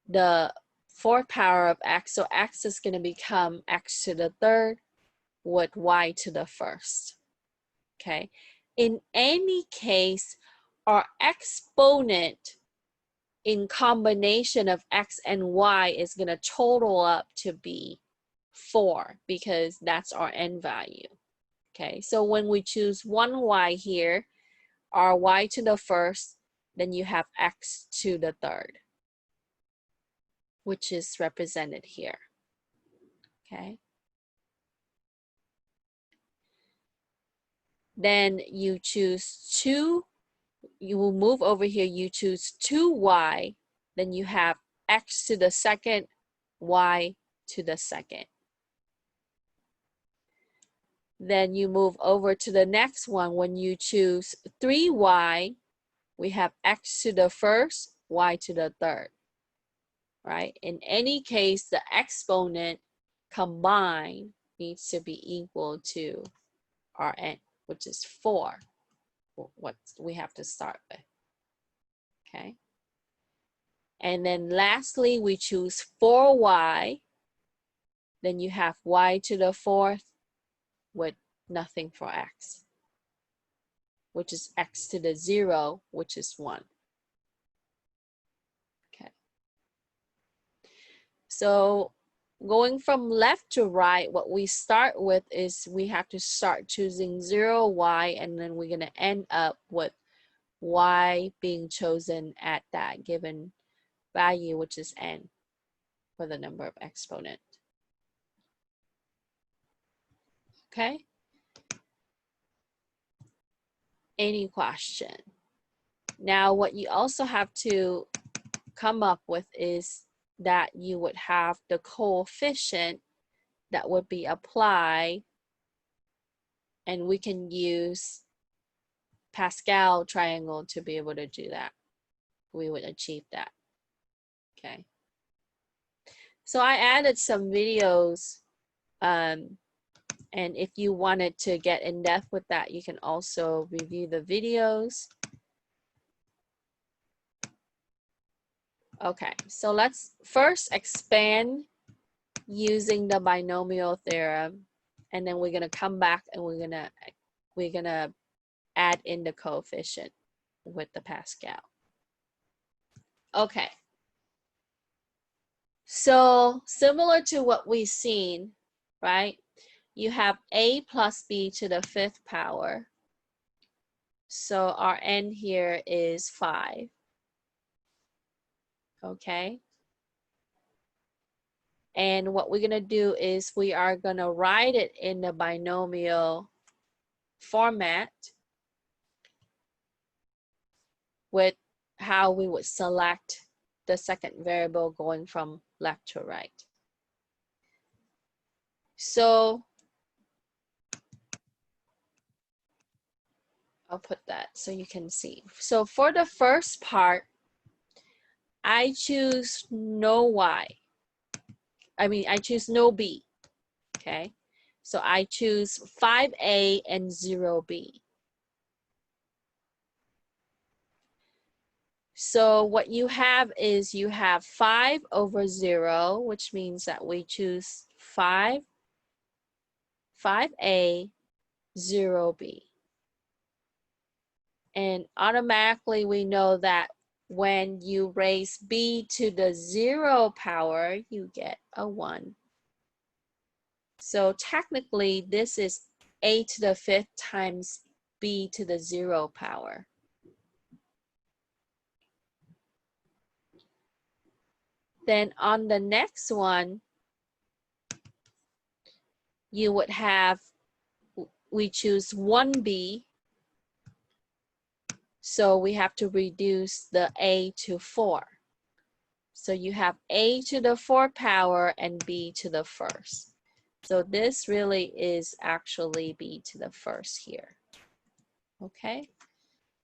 the 4th power of x. So x is going to become x to the 3rd with y to the 1st. Okay. In any case, our exponent in combination of x and y is going to total up to be 4 because that's our n value. Okay, so when we choose 1 y here, our y to the 1st, then you have x to the 3rd, which is represented here. Okay. Then you choose 2, you will move over here, you choose 2y, then you have x to the 2nd, y to the 2nd. Then you move over to the next one. When you choose 3y, we have x to the 1st, y to the 3rd, right? In any case, the exponent combined needs to be equal to Rn, which is 4. what we have to start with. Okay. And then lastly, we choose 4y. Then you have y to the 4th with nothing for x, which is x to the 0, which is 1. Okay. So going from left to right, what we start with is we have to start choosing 0y, and then we're going to end up with y being chosen at that given value, which is n, for the number of exponent. Okay? Any question? Now, what you also have to come up with is that you would have the coefficient that would be applied, and we can use Pascal triangle to be able to do that. We would achieve that. Okay. So I added some videos, and if you wanted to get in depth with that, you can also review the videos. Okay, so let's first expand using the binomial theorem, and then we're gonna come back and we're gonna add in the coefficient with the Pascal. Okay. So similar to what we've seen, right? You have a plus b to the 5th power. So our n here is 5. Okay. And what we're going to do is we are going to write it in the binomial format with how we would select the second variable going from left to right. So I'll put that so you can see. So for the first part, I choose no y. I choose no b. Okay. So I choose 5a and 0b. So what you have is you have 5 over 0, which means that we choose 5, 5a, 0b. And automatically we know that when you raise b to the 0 power, you get a 1. So technically this is a to the 5th times b to the 0 power. Then on the next one, you would have, we choose 1b. So we have to reduce the a to 4. So you have a to the 4th power and b to the 1st. So this really is actually b to the 1st here. Okay?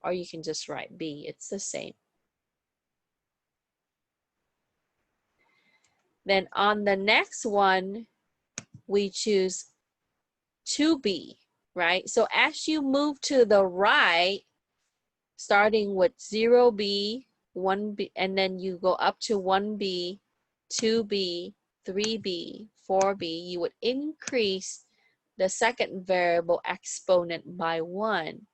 Or you can just write b, it's the same. Then on the next one, we choose 2b, right? So as you move to the right, starting with 0b, 1b, and then you go up to 1b, 2b, 3b, 4b, you would increase the second variable exponent by 1.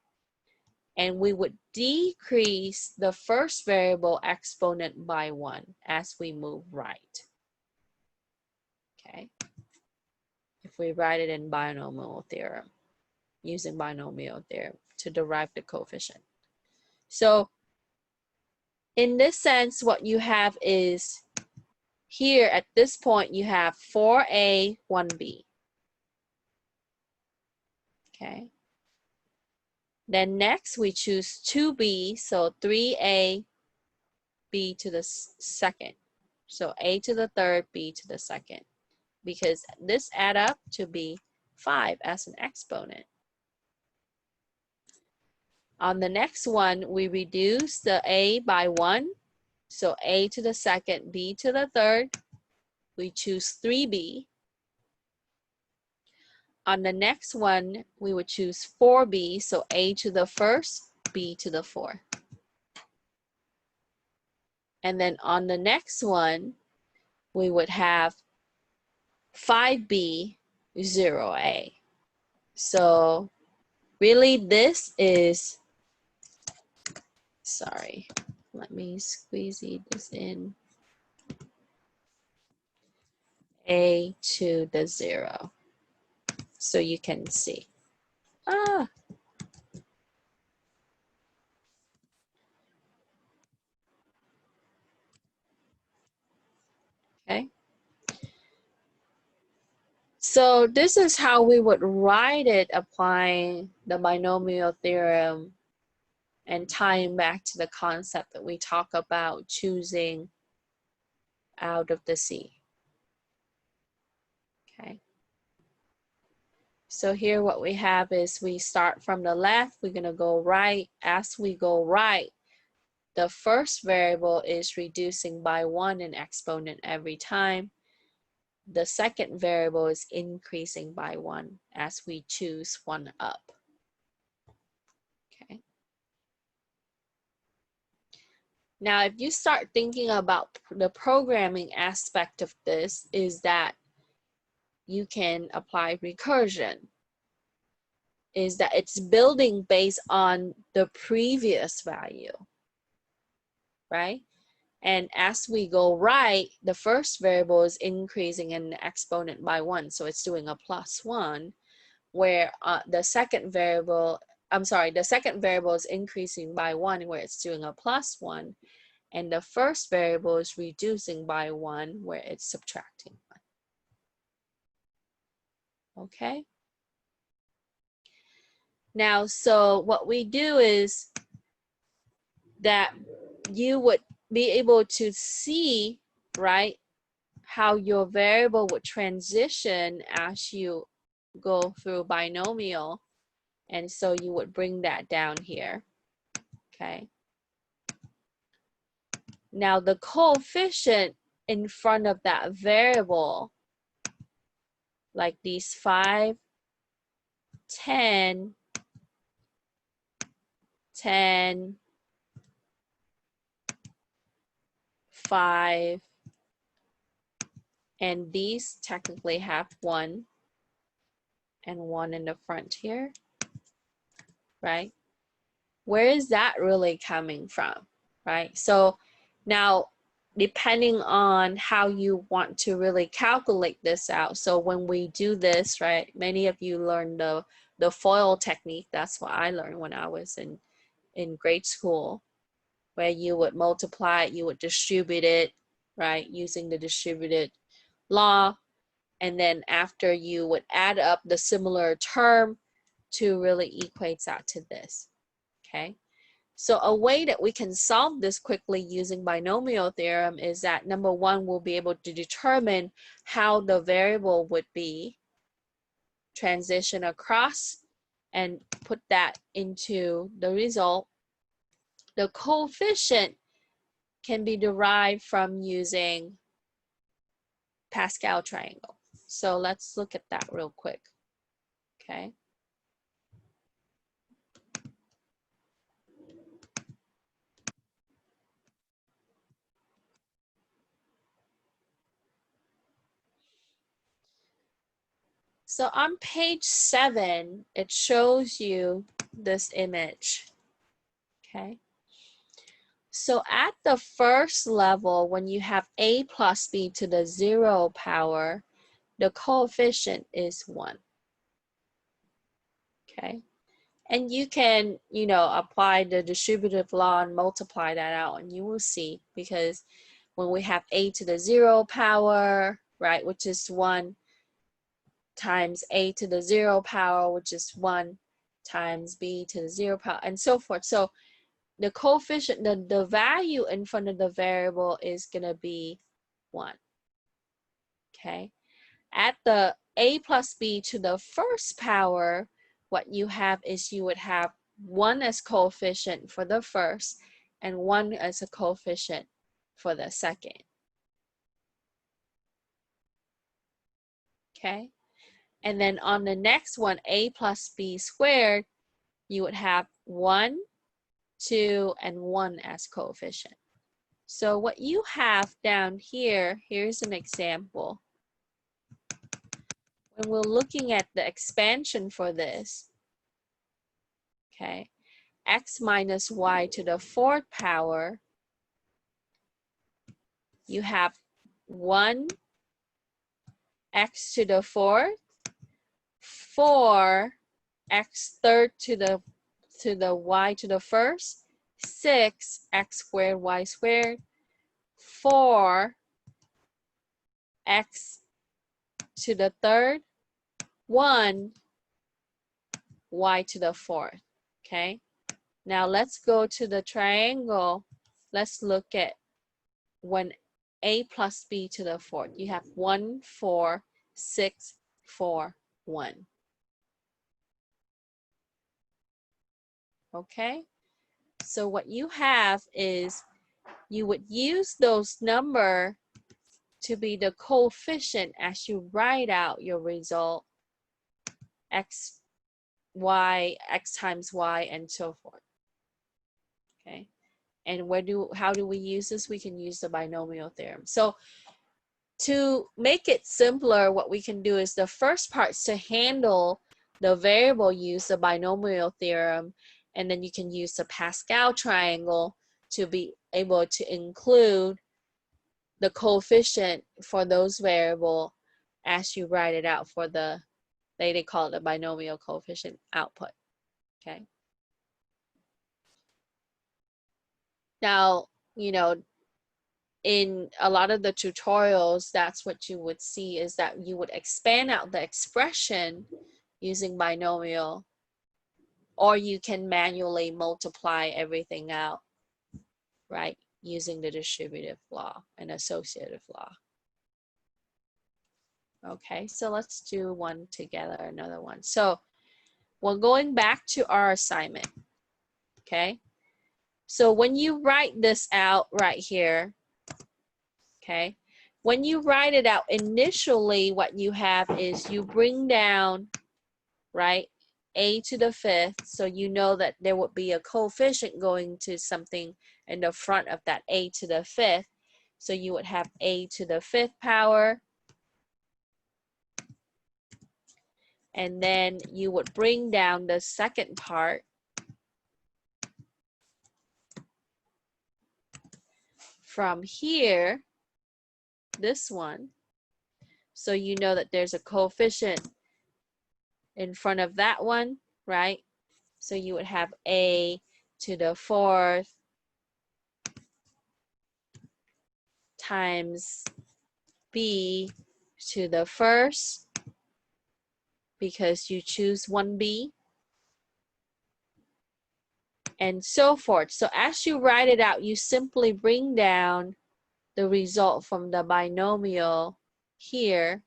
And we would decrease the first variable exponent by 1 as we move right. Okay. If we write it in binomial theorem, using binomial theorem to derive the coefficient. So in this sense, what you have is here at this point, you have 4a, 1b. Okay. Then next we choose 2b, so 3a, b to the 2nd. So a to the 3rd, b to the 2nd. Because this add up to be 5 as an exponent. On the next one, we reduce the a by 1. So a to the 2nd, b to the 3rd. We choose 3b. on the next one, we would choose 4b, so a to the first, b to the fourth. And then on the next one, we would have 5b, 0a. So really this is, sorry, let me squeeze this in, a to the 0, so you can see. Okay. So this is how we would write it, applying the binomial theorem and tying back to the concept that we talk about choosing out of the C. Okay. So here what we have is we start from the left, we're gonna go right. As we go right, the first variable is reducing by 1 in exponent every time. The second variable is increasing by 1 as we choose one up. Okay. Now, if you start thinking about the programming aspect of this, is that you can apply recursion. Is that it's building based on the previous value, right? And as we go right, the first variable is increasing in the exponent by 1, so it's doing a +1, where the second variable is increasing by 1, where it's doing a +1, and the first variable is reducing by 1, where it's subtracting 1. Okay? Now, so what we do is that you would be able to see, right, how your variable would transition as you go through binomial. And so you would bring that down here. Okay. Now the coefficient in front of that variable, like these 5, 10, 10, 5, and these technically have 1 and 1 in the front here, right? Where is that really coming from, right? So now, depending on how you want to really calculate this out, so when we do this, right, many of you learned the FOIL technique. That's what I learned when I was in grade school, where you would multiply it, you would distribute it, right, using the distributive law, and then after you would add up the similar term to really equates out to this. Okay. So a way that we can solve this quickly using binomial theorem is that, number one, we'll be able to determine how the variable would be, transition across, and put that into the result. The coefficient can be derived from using Pascal triangle. So let's look at that real quick. Okay. So on page 7, it shows you this image. Okay. So at the first level, when you have a plus b to the 0 power, the coefficient is 1. Okay. And you can, you know, apply the distributive law and multiply that out, and you will see, because when we have a to the 0 power, right, which is 1, times a to the 0 power, which is 1, times b to the 0 power, and so forth. So the coefficient, the value in front of the variable is going to be 1. Okay. At the a plus b to the first power, what you have is you would have 1 as coefficient for the first and 1 as a coefficient for the second. Okay. And then on the next one, a plus b squared, you would have 1, 2, and 1 as coefficient. So what you have down here, here's an example. When we're looking at the expansion for this, okay, x minus y to the 4th power, you have 1 x to the 4th, 4 x third to the y to the 1st, 6 x squared y squared, 4 x to the 3rd, 1 y to the 4th. Okay, now let's go to the triangle. Let's look at when a plus b to the 4th. You have 1, 4, 6, 4, 1. Okay, so what you have is you would use those numbers to be the coefficient as you write out your result, x, y, x times y, and so forth. Okay, and how do we use this? We can use the binomial theorem. So to make it simpler, what we can do is the first part to handle the variable, use the binomial theorem, and then you can use the Pascal triangle to be able to include the coefficient for those variable as you write it out for the, they call it the binomial coefficient output. Okay. Now, you know, in a lot of the tutorials, that's what you would see, is that you would expand out the expression using binomial, or you can manually multiply everything out, right, using the distributive law and associative law. Okay, so let's do one together, another one. So we're going back to our assignment. Okay, so when you write this out right here, okay, when you write it out initially, what you have is you bring down, right, a to the 5th, so you know that there would be a coefficient going to something in the front of that a to the 5th. So you would have a to the 5th power, and then you would bring down the second part from here, this one, so you know that there's a coefficient in front of that one, right? So you would have a to the 4th times b to the 1st, because you choose 1b, and so forth. So as you write it out, you simply bring down the result from the binomial here.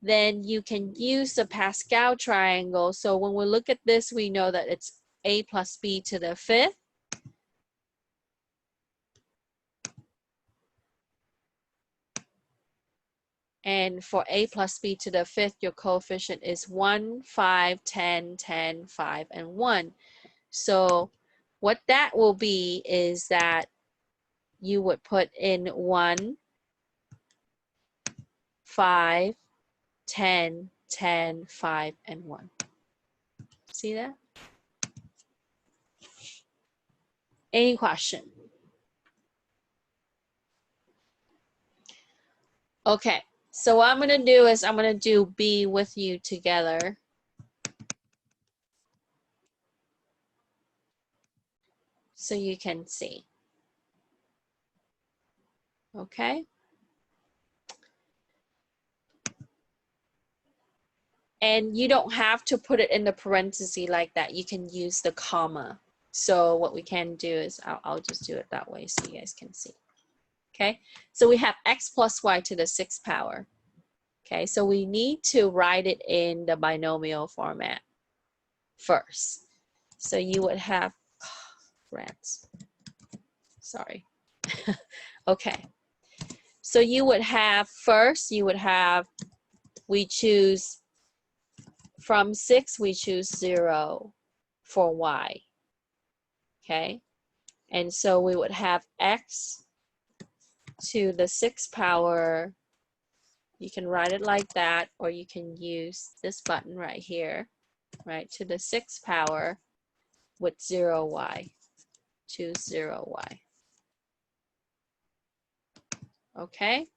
Then you can use the Pascal triangle. So when we look at this, we know that it's a plus b to the 5th. And for a plus b to the 5th, your coefficient is 1, 5, 10, 10, 5, and 1. So what that will be is that you would put in 1, 5, 10, 10, 5, and 1. See that? Any question? Okay, so what I'm going to do is I'm going to do B with you together. So you can see. Okay? And you don't have to put it in the parenthesis like that. You can use the comma. So what we can do is, I'll just do it that way so you guys can see. Okay, so we have x plus y to the 6th power. Okay, so we need to write it in the binomial format first. So you would have, rats, sorry. Okay, so you would have, first you would have we choose, from 6, we choose 0 for y, okay? And so we would have x to the 6th power. You can write it like that, or you can use this button right here, right, to the 6th power with 0y. Choose 0y. Okay?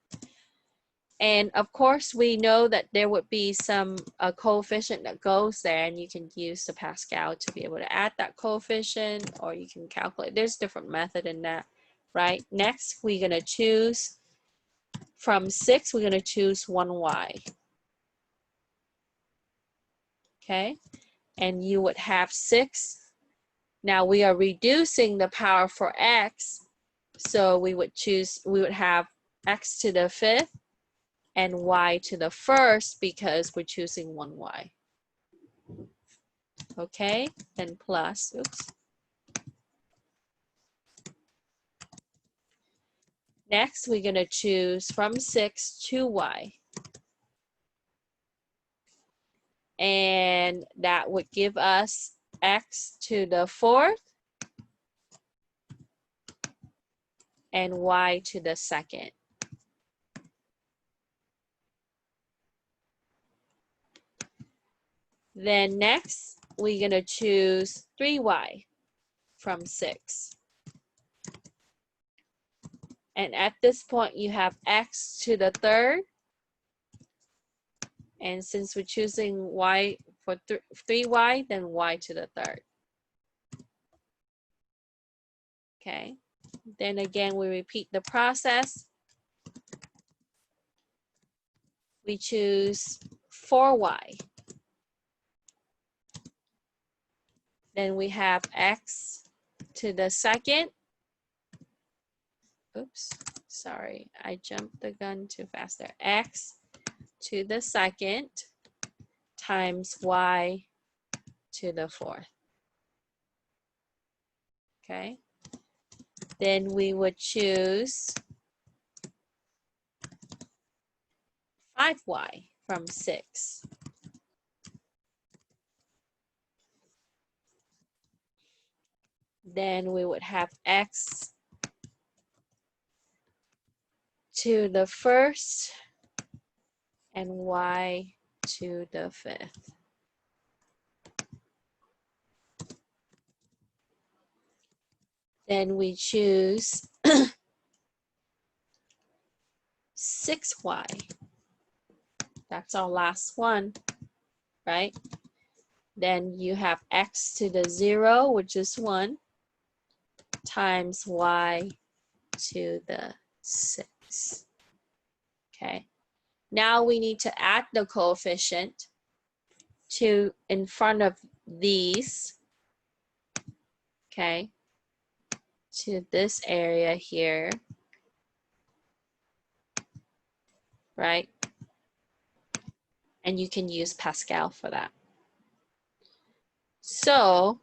And of course, we know that there would be some coefficient that goes there, and you can use the Pascal to be able to add that coefficient, or you can calculate. There's different method in that, right? Next, we're going to choose, from 6, we're going to choose 1y. Okay? And you would have 6. Now we are reducing the power for x, so we would have x to the 5th and y to the 1st because we're choosing 1y. Okay, then plus, oops. Next, we're going to choose from 6 2y. And that would give us x to the 4th and y to the 2nd. Then next, we're going to choose 3y from 6. And at this point, you have x to the 3rd. And since we're choosing y for 3y, then y to the 3rd. Okay. Then again, we repeat the process. We choose 4y. Then we have x to the 2nd. Oops, sorry, I jumped the gun too fast there. X to the 2nd times y to the 4th. Okay. Then we would choose 5y from 6. Then we would have x to the 1st and y to the 5th. Then we choose 6y. That's our last one, right? Then you have x to the 0, which is 1, times y to the 6. Okay. Now we need to add the coefficient to in front of these, okay, to this area here, right? And you can use Pascal for that. So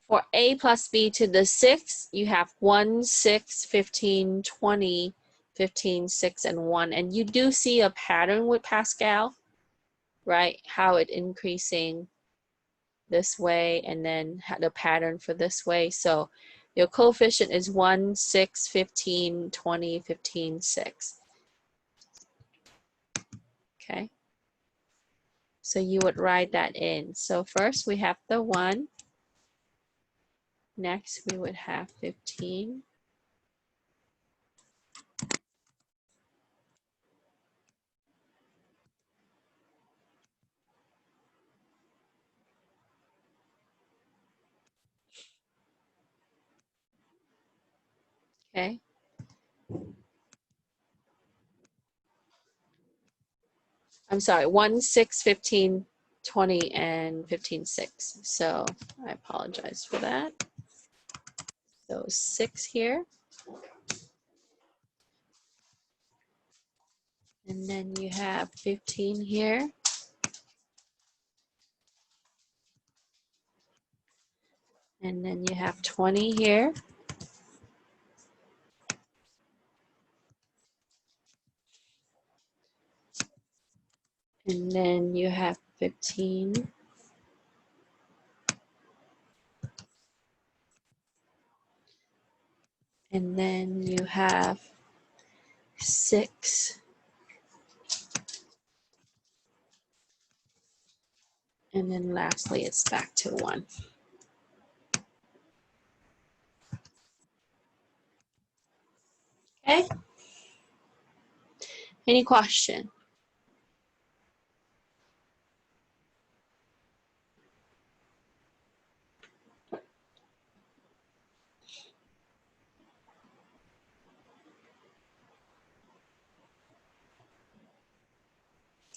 for a plus b to the 6th, you have 1, 6, 15, 20, 15, 6, and 1. And you do see a pattern with Pascal, right? How it increasing this way, and then the pattern for this way. So your coefficient is 1, 6, 15, 20, 15, 6. Okay. So you would write that in. So first we have the 1. Next we would have 15. Okay. I'm sorry, 1, 6, 15, 20, and 15, 6. So I apologize for that. So 6 here. And then you have 15 here. And then you have 20 here. And then you have 15. And then you have 6. And then lastly, it's back to 1. Okay? Any question?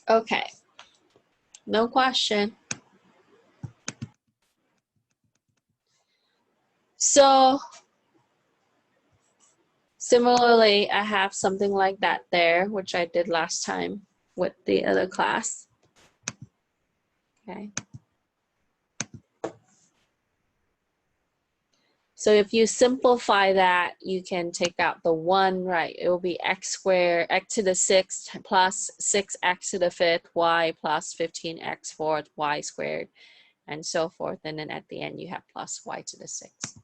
Okay. No question. So similarly, I have something like that there, which I did last time with the other class. Okay. So if you simplify that, you can take out the 1, right? It will be x squared, x to the 6th plus 6x to the 5th, y plus 15x fourth, y squared, and so forth. And then at the end, you have plus y to the 6th.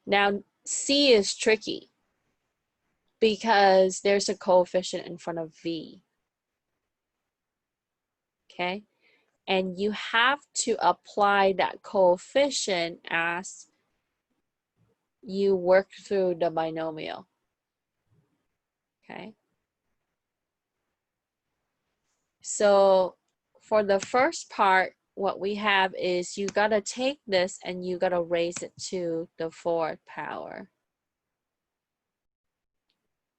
Now, C is tricky because there's a coefficient in front of V. Okay? And you have to apply that coefficient as you work through the binomial. Okay? So for the first part, what we have is you gotta take this and you gotta raise it to the 4th power.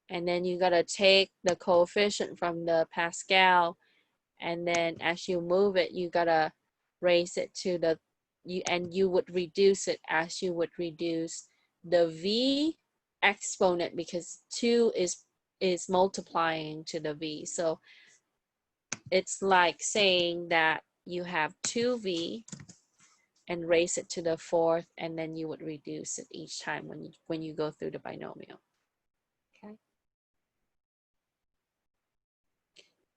And then you gotta take the coefficient from the Pascal, and then as you move it, you gotta raise it to the, and you would reduce it as you would reduce the V exponent, because 2 is multiplying to the V. So it's like saying that you have 2V and raise it to the 4th, and then you would reduce it each time when you go through the binomial. Okay.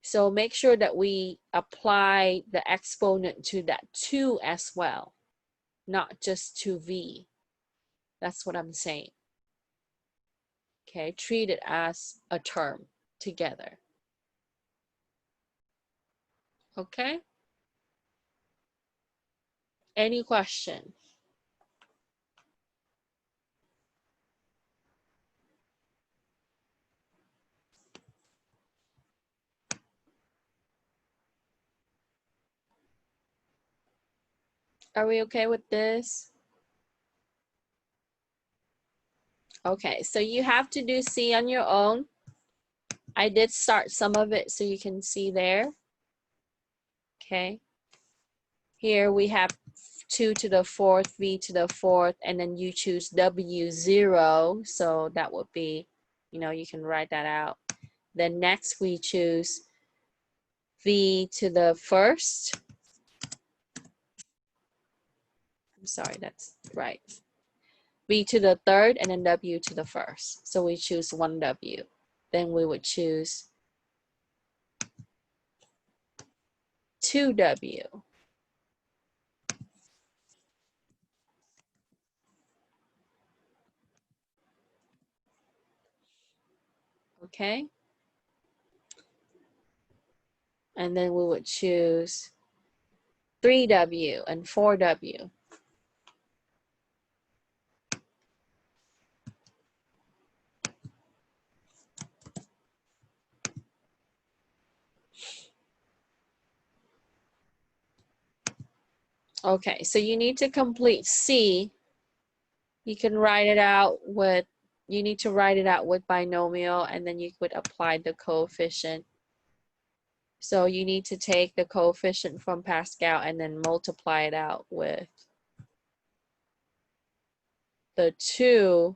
So make sure that we apply the exponent to that 2 as well, not just to V. That's what I'm saying. Okay, treat it as a term together. Okay? Any question? Are we okay with this? Okay, so you have to do C on your own. I did start some of it so you can see there. Okay. Here we have 2 to the 4th, V to the 4th, and then you choose W0. So that would be, you can write that out. Then next we choose V to the 1st. I'm sorry, that's right. V to the 3rd, and then W to the 1st. So we choose 1W. Then we would choose 2W. Okay? And then we would choose 3W and 4W. Okay, so you need to complete C. You can write it out with, you need to write it out with binomial, and then you would apply the coefficient. So you need to take the coefficient from Pascal and then multiply it out with the 2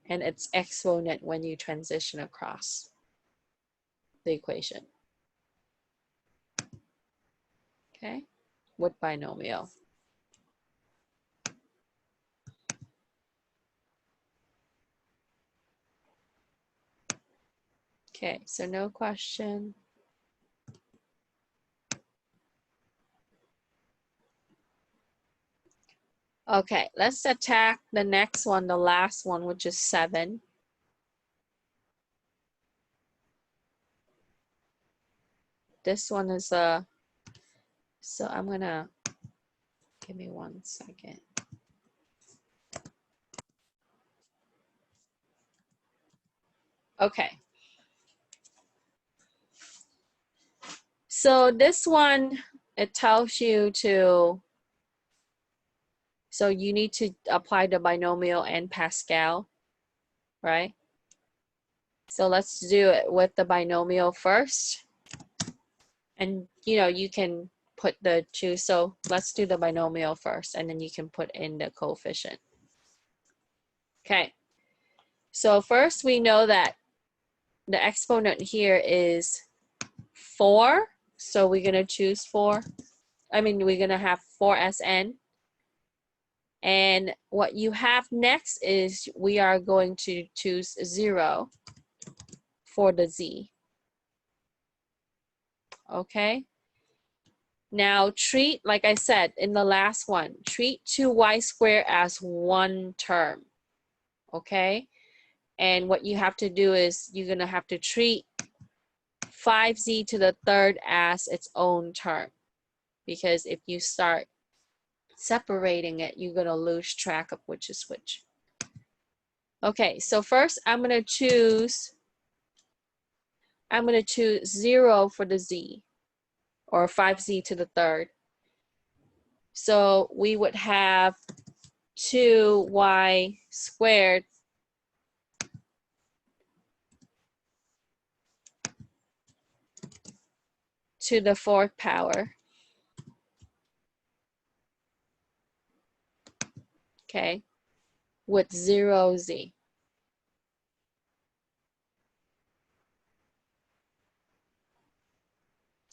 and its exponent when you transition across the equation. Okay, with binomial. Okay, so no question. Okay, let's attack the next one, the last one, which is 7. This one is so I'm gonna, give me 1 second. Okay. So this one, it tells you to, so you need to apply the binomial and Pascal, right? So let's do it with the binomial first. And you know, you can put the two, so let's do the binomial first, and then you can put in the coefficient. Okay, so first we know that the exponent here is 4, so we're gonna choose 4. I mean, we're gonna have 4 as n. And what you have next is we are going to choose 0 for the z. Okay. Now treat, like I said in the last one, treat 2y squared as one term. Okay. And what you have to do is you're gonna have to treat 5z to the third as its own term. Because if you start separating it, you're gonna lose track of which is which. Okay, so first I'm gonna choose 0 for the z, or 5z to the third. So we would have 2y squared to the 4th power. Okay, with 0z.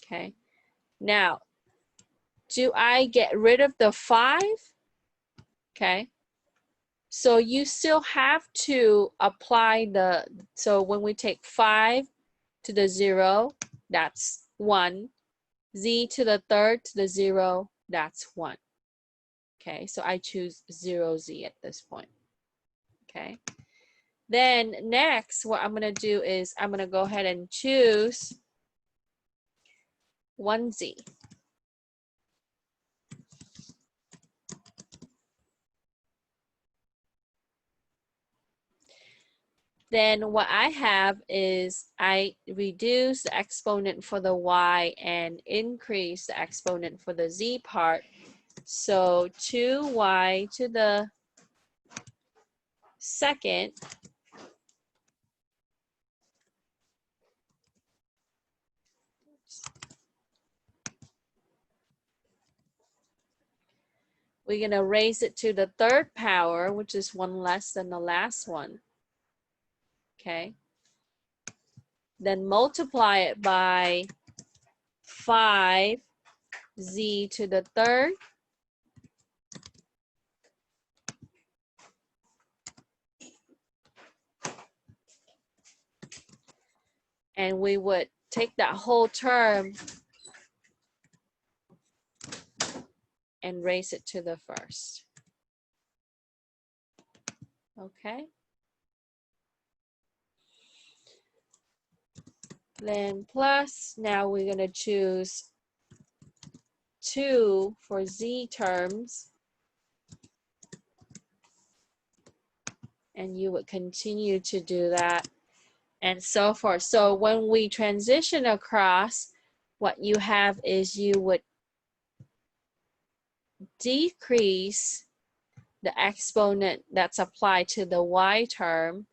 Okay, now, do I get rid of the 5? Okay, so you still have to apply the, so when we take 5 to the 0, that's 1. Z to the third to the 0, that's 1. Okay, so I choose 0z at this point. Okay, then next what I'm gonna do is I'm gonna go ahead and choose 1z. Then what I have is I reduce the exponent for the y and increase the exponent for the z part. So 2y to the second we're going to raise it to the 3rd power, which is 1 less than the last one. Okay. Then multiply it by 5z to the 3rd. And we would take that whole term and raise it to the 1st. Okay. Then plus, now we're going to choose 2 for z terms. And you would continue to do that and so forth. So when we transition across, what you have is you would decrease the exponent that's applied to the y term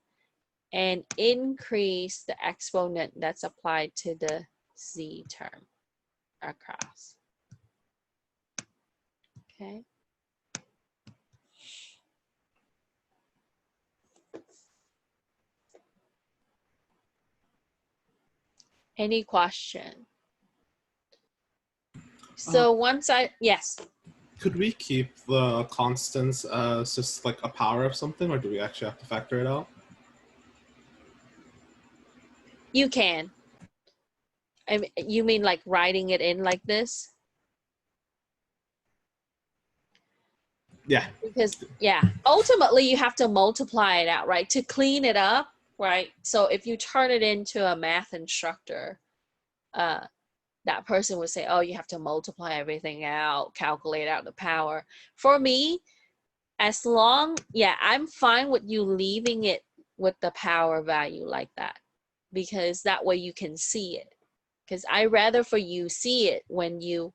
and increase the exponent that's applied to the z term across. Okay. Any question? So once yes. Could we keep the constants as just like a power of something, or do we actually have to factor it out? You can. I mean, you mean like writing it in like this? Yeah. Because yeah, ultimately you have to multiply it out, right? To clean it up, right? So if you turn it into a math instructor, that person would say, oh, you have to multiply everything out, calculate out the power. For me, as long, yeah, I'm fine with you leaving it with the power value like that, because that way you can see it. Because I rather for you see it when you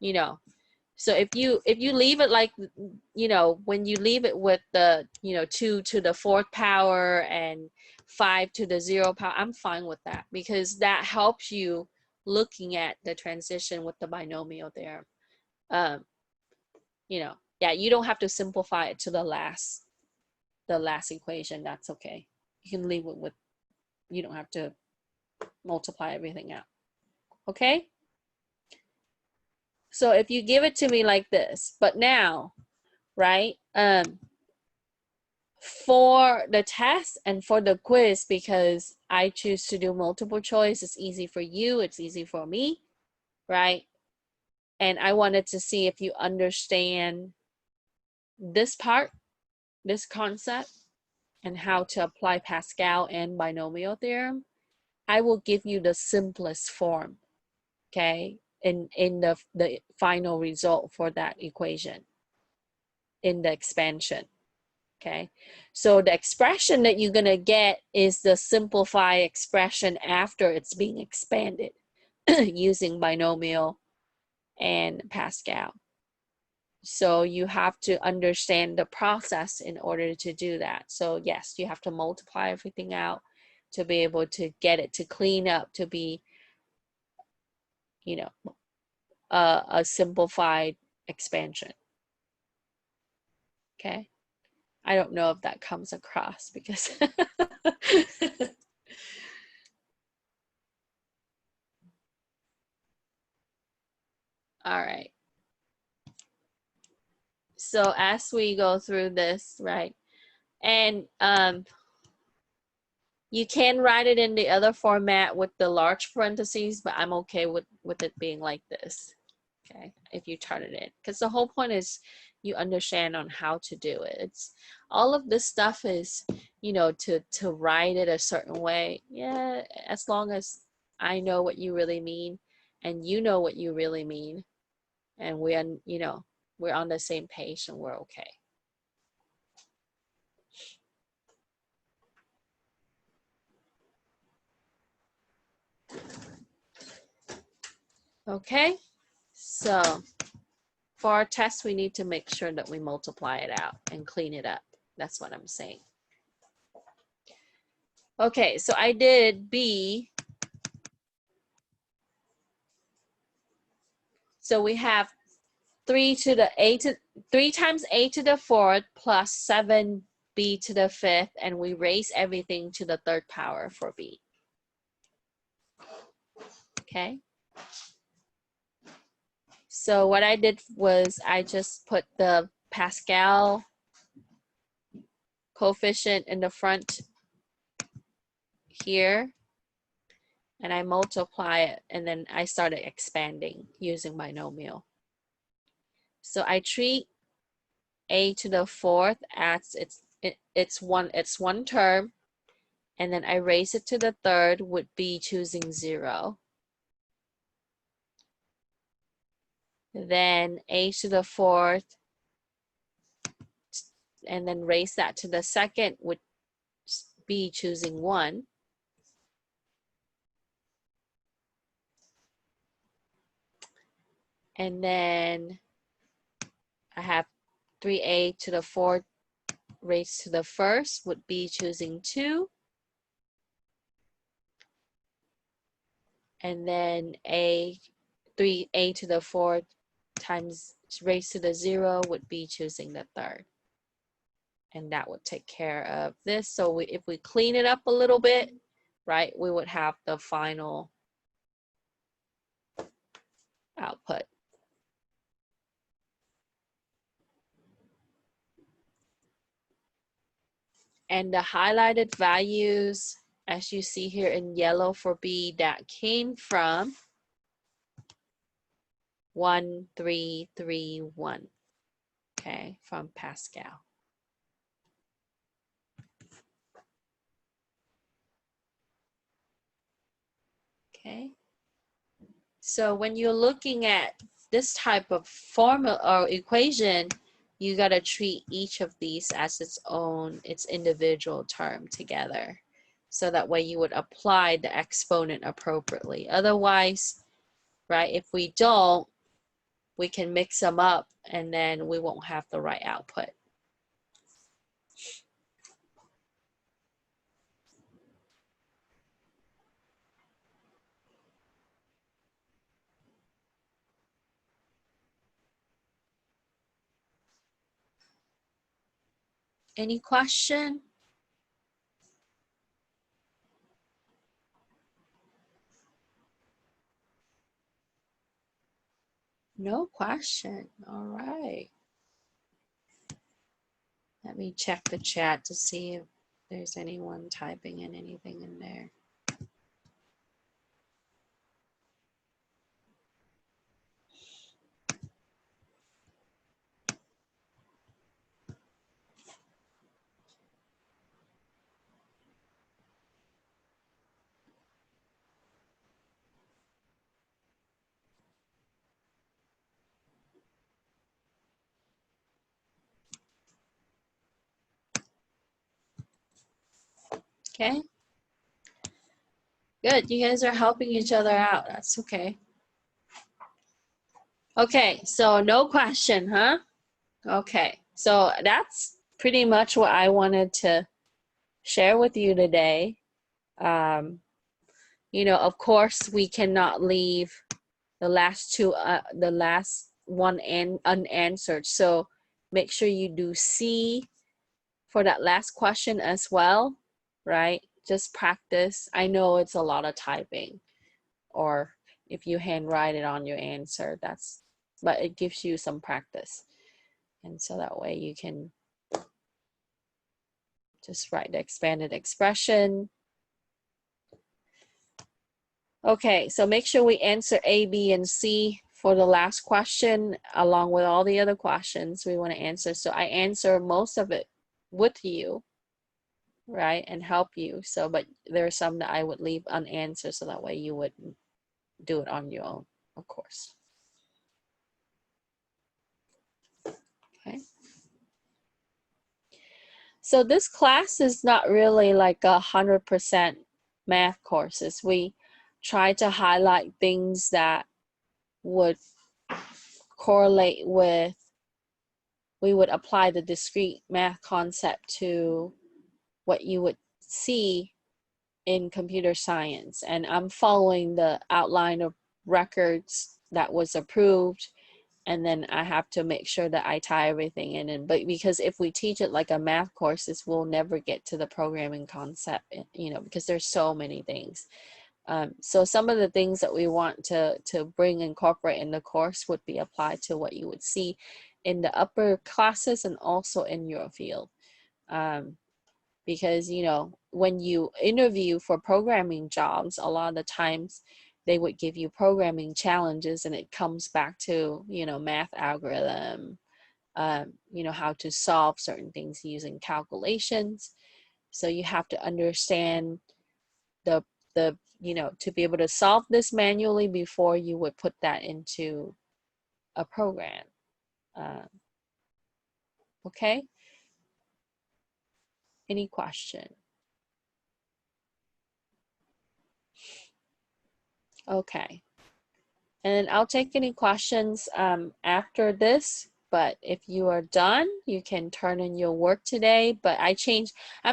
know. So if you leave it like, you know, when you leave it with the, you know, 2 to the 4th power and 5 to the 0 power, I'm fine with that, because that helps you looking at the transition with the binomial theorem. You know, yeah, you don't have to simplify it to the last equation. That's okay. You can leave it with, you don't have to multiply everything out. Okay? So if you give it to me like this, but now, right, for the test and for the quiz, because I choose to do multiple choice, it's easy for you, it's easy for me, right? And I wanted to see if you understand this part, this concept, and how to apply Pascal and binomial theorem. I will give you the simplest form, okay, in the final result for that equation in the expansion. Okay, so the expression that you're gonna get is the simplified expression after it's being expanded using binomial and Pascal. So you have to understand the process in order to do that. So yes, you have to multiply everything out to be able to get it to clean up to be, you know, a simplified expansion. Okay, I don't know if that comes across because all right. So as we go through this, right, and you can write it in the other format with the large parentheses, but I'm okay with it being like this. Okay, if you turn it in, because the whole point is you understand on how to do it. It's all of this stuff is, you know, to write it a certain way. Yeah, as long as I know what you really mean and you know what you really mean, and we're, you know, we're on the same page and we're okay. Okay, so for our test, we need to make sure that we multiply it out and clean it up. That's what I'm saying. Okay, so I did B. So we have 3 times a to the 4th plus 7b to the 5th, and we raise everything to the 3rd power for b. Okay. So what I did was I just put the Pascal coefficient in the front here, and I multiply it, and then I started expanding using binomial. So I treat a to the 4th as it's one term, and then I raise it to the 3rd would be choosing 0. Then a to the 4th, and then raise that to the 2nd would be choosing 1. And then I have 3a to the 4th raised to the 1st would be choosing 2. And then 3a to the 4th times raised to the 0 would be choosing the 3rd. And that would take care of this. So if we clean it up a little bit, right, we would have the final output. And the highlighted values as you see here in yellow for B, that came from 1331, okay, from Pascal. Okay, so when you're looking at this type of formula or equation, you got to treat each of these as its own, its individual term together. So that way you would apply the exponent appropriately. Otherwise, right, if we don't, we can mix them up and then we won't have the right output. Any question? No question. All right. Let me check the chat to see if there's anyone typing in anything in there. Okay. Good. You guys are helping each other out. That's okay. Okay. So no question, huh? Okay. So that's pretty much what I wanted to share with you today. You know, of course, we cannot leave the last one unanswered. So make sure you do C for that last question as well, right? Just practice. I know it's a lot of typing, or if you handwrite it on your answer, but it gives you some practice. And so that way you can just write the expanded expression. Okay, so make sure we answer A, B, and C for the last question, along with all the other questions we want to answer. So I answer most of it with you, right, and help you. So, but there are some that I would leave unanswered, so that way you wouldn't do it on your own, of course. Okay. So this class is not really like 100% math courses. We try to highlight things that would correlate with, we would apply the discrete math concept to what you would see in computer science. And I'm following the outline of records that was approved, and then I have to make sure that I tie everything in. But because if we teach it like a math courses, we'll never get to the programming concept, you know, because there's so many things. So some of the things that we want to incorporate in the course would be applied to what you would see in the upper classes and also in your field. Because, you know, when you interview for programming jobs, a lot of the times they would give you programming challenges, and it comes back to, you know, math algorithm, you know, how to solve certain things using calculations. So you have to understand the you know, to be able to solve this manually before you would put that into a program. Okay. Any question? Okay. And I'll take any questions after this, but if you are done, you can turn in your work today. But I'm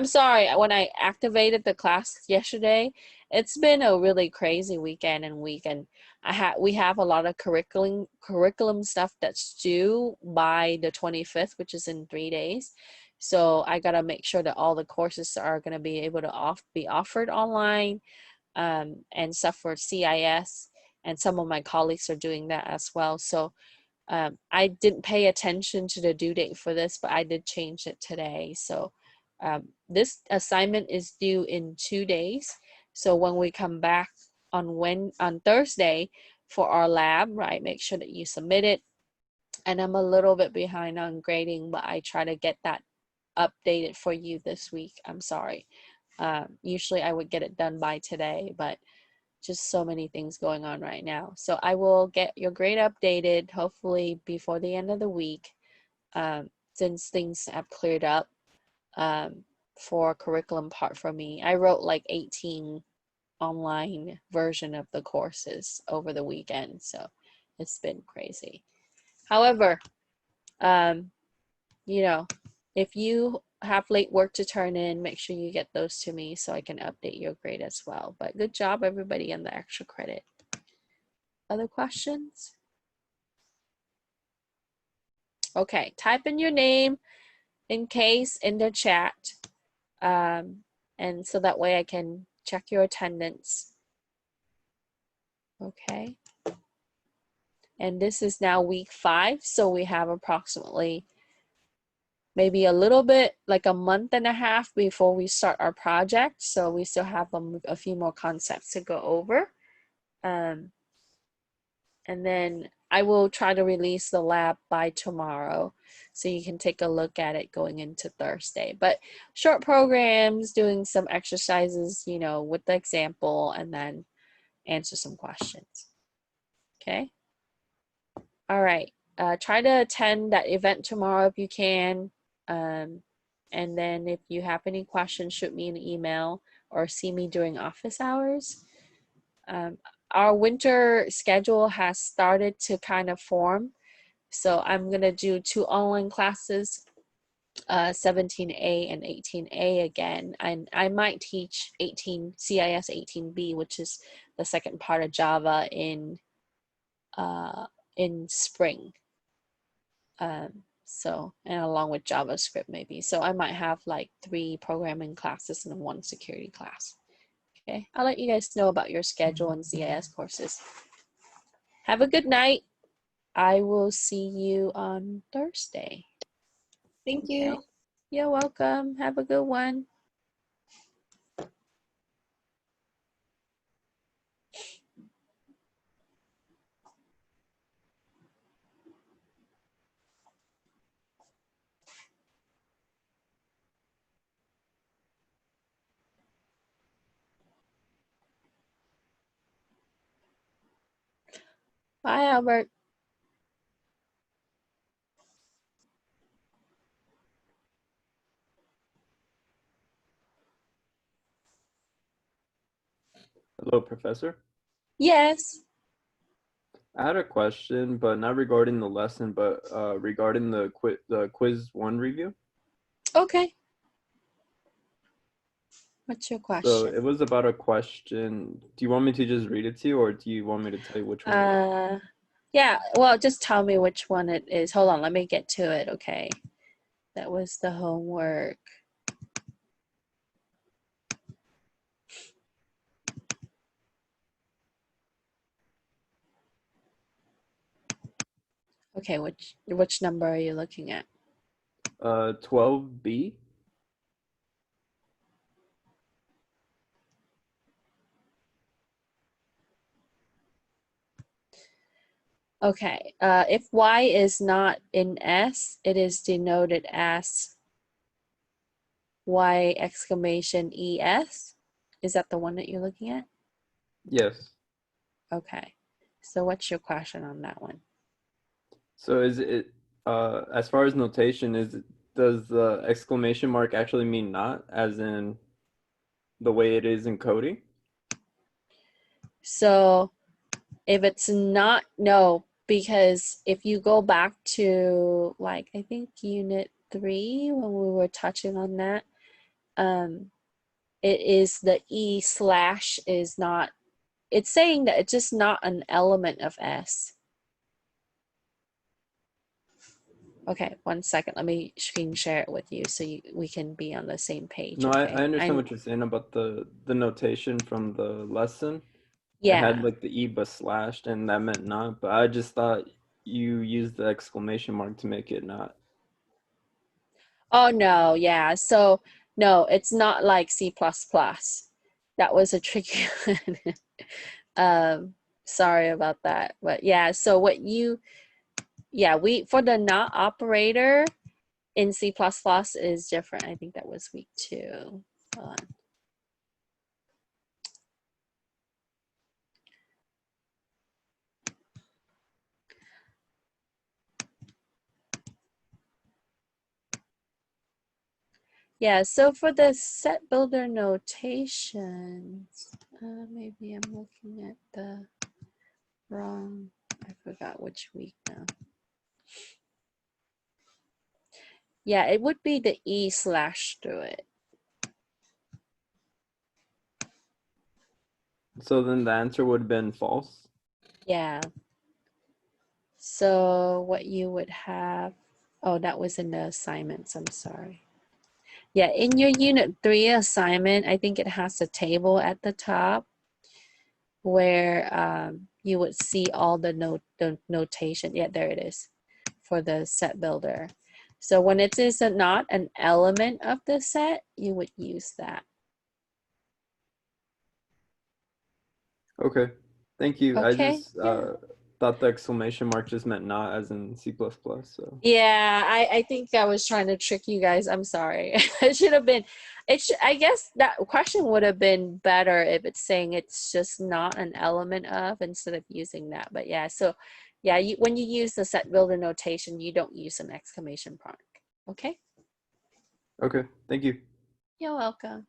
sorry, when I activated the class yesterday, it's been a really crazy weekend and week, and we have a lot of curriculum stuff that's due by the 25th, which is in 3 days. So I gotta make sure that all the courses are gonna be able to be offered online, and stuff for CIS. And some of my colleagues are doing that as well. So I didn't pay attention to the due date for this, but I did change it today. So this assignment is due in 2 days. So when we come back on Thursday for our lab, right, make sure that you submit it. And I'm a little bit behind on grading, but I try to get that updated for you this week. I'm sorry. Usually I would get it done by today, but just so many things going on right now. So I will get your grade updated hopefully before the end of the week, since things have cleared up for curriculum part for me. I wrote like 18 online version of the courses over the weekend, so it's been crazy. However, you know, if you have late work to turn in, make sure you get those to me so I can update your grade as well. But good job, everybody, on the extra credit. Other questions? Okay, type in your name in case in the chat. And so that way I can check your attendance. Okay. And this is now week 5, so we have approximately maybe a little bit, like a month and a half before we start our project. So we still have a few more concepts to go over. And then I will try to release the lab by tomorrow so you can take a look at it going into Thursday. But short programs, doing some exercises, you know, with the example, and then answer some questions. Okay. All right. Try to attend that event tomorrow if you can. And then if you have any questions, shoot me an email or see me during office hours. Our winter schedule has started to kind of form. So I'm going to do 2 online classes, 17A and 18A again. And I might teach CIS 18B, which is the second part of Java in spring. So, and along with JavaScript maybe. So I might have like 3 programming classes and 1 security class. Okay, I'll let you guys know about your schedule and CIS courses. Have a good night. I will see you on Thursday. Thank you. Okay. You're welcome. Have a good one. Bye, Albert. Hello, Professor. Yes. I had a question, but not regarding the lesson, but regarding the quiz 1 review. Okay. What's your question? So it was about a question. Do you want me to just read it to you, or do you want me to tell you which one? Yeah, well, just tell me which one it is. Hold on, let me get to it. Okay. That was the homework. Okay, which number are you looking at? 12B. Okay, if y is not in S, it is denoted as y exclamation ES. Is that the one that you're looking at? Yes. Okay, so what's your question on that one? So is it as far as notation, does the exclamation mark actually mean not, as in the way it is in coding? So if it's not, no, because if you go back to like, I think unit 3 when we were touching on that, it is the E slash is not, it's saying that it's just not an element of S. Okay, 1 second. Let me screen share it with you so we can be on the same page. No, okay? I understand what you're saying about the notation from the lesson. Yeah. It had like the E but slashed, and that meant not. But I just thought you used the exclamation mark to make it not. Oh no, yeah. So No, it's not like C++. That was a tricky one. Sorry about that. But yeah, so what you, yeah, for the not operator in C++ is different. I think that was week 2. Hold on. Yeah, so for the set builder notations, maybe I'm looking at the wrong, I forgot which week now. Yeah, it would be the E/ through it. So then the answer would have been false. Yeah. So what you would have, oh, that was in the assignments, I'm sorry. Yeah, in your Unit 3 assignment, I think it has a table at the top where you would see all the notation. Yeah, there it is for the set builder. So when it is not an element of the set, you would use that. Okay, thank you. I Okay, just yeah. thought the exclamation mark just meant not, as in C++. So Yeah, I think I was trying to trick you guys. I'm sorry. It should have been, I guess that question would have been better if it's saying it's just not an element of instead of using that. But yeah, so yeah, when you use the set builder notation, you don't use an exclamation mark. Okay? okay, thank you. You're welcome.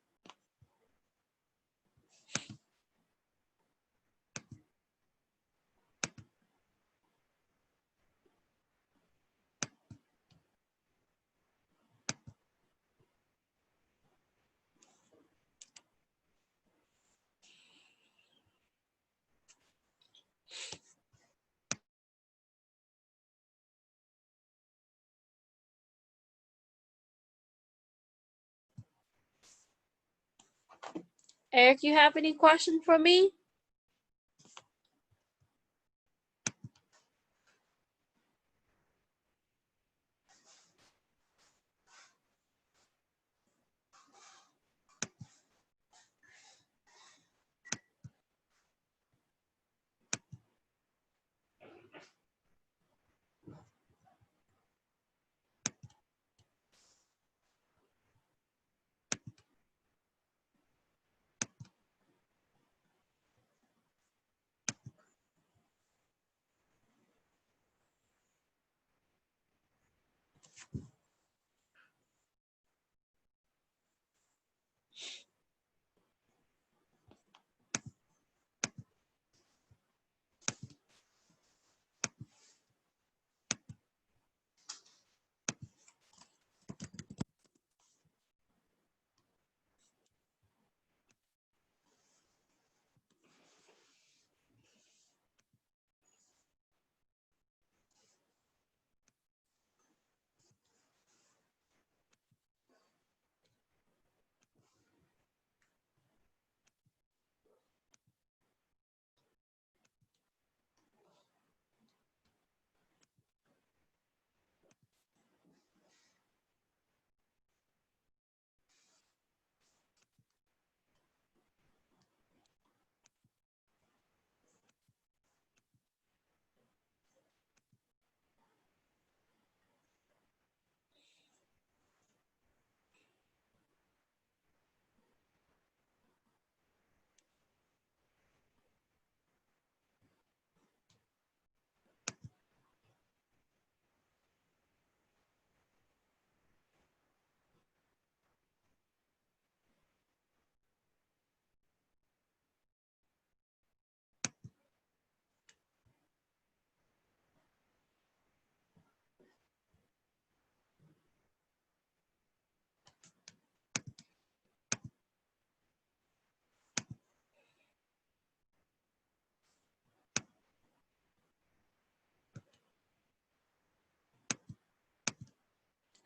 Eric, you have any question for me?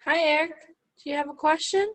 Hi, Eric. Do you have a question?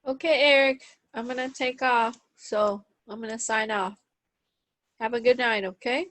Okay, Eric, I'm gonna take off. So I'm gonna sign off. Have a good night, okay?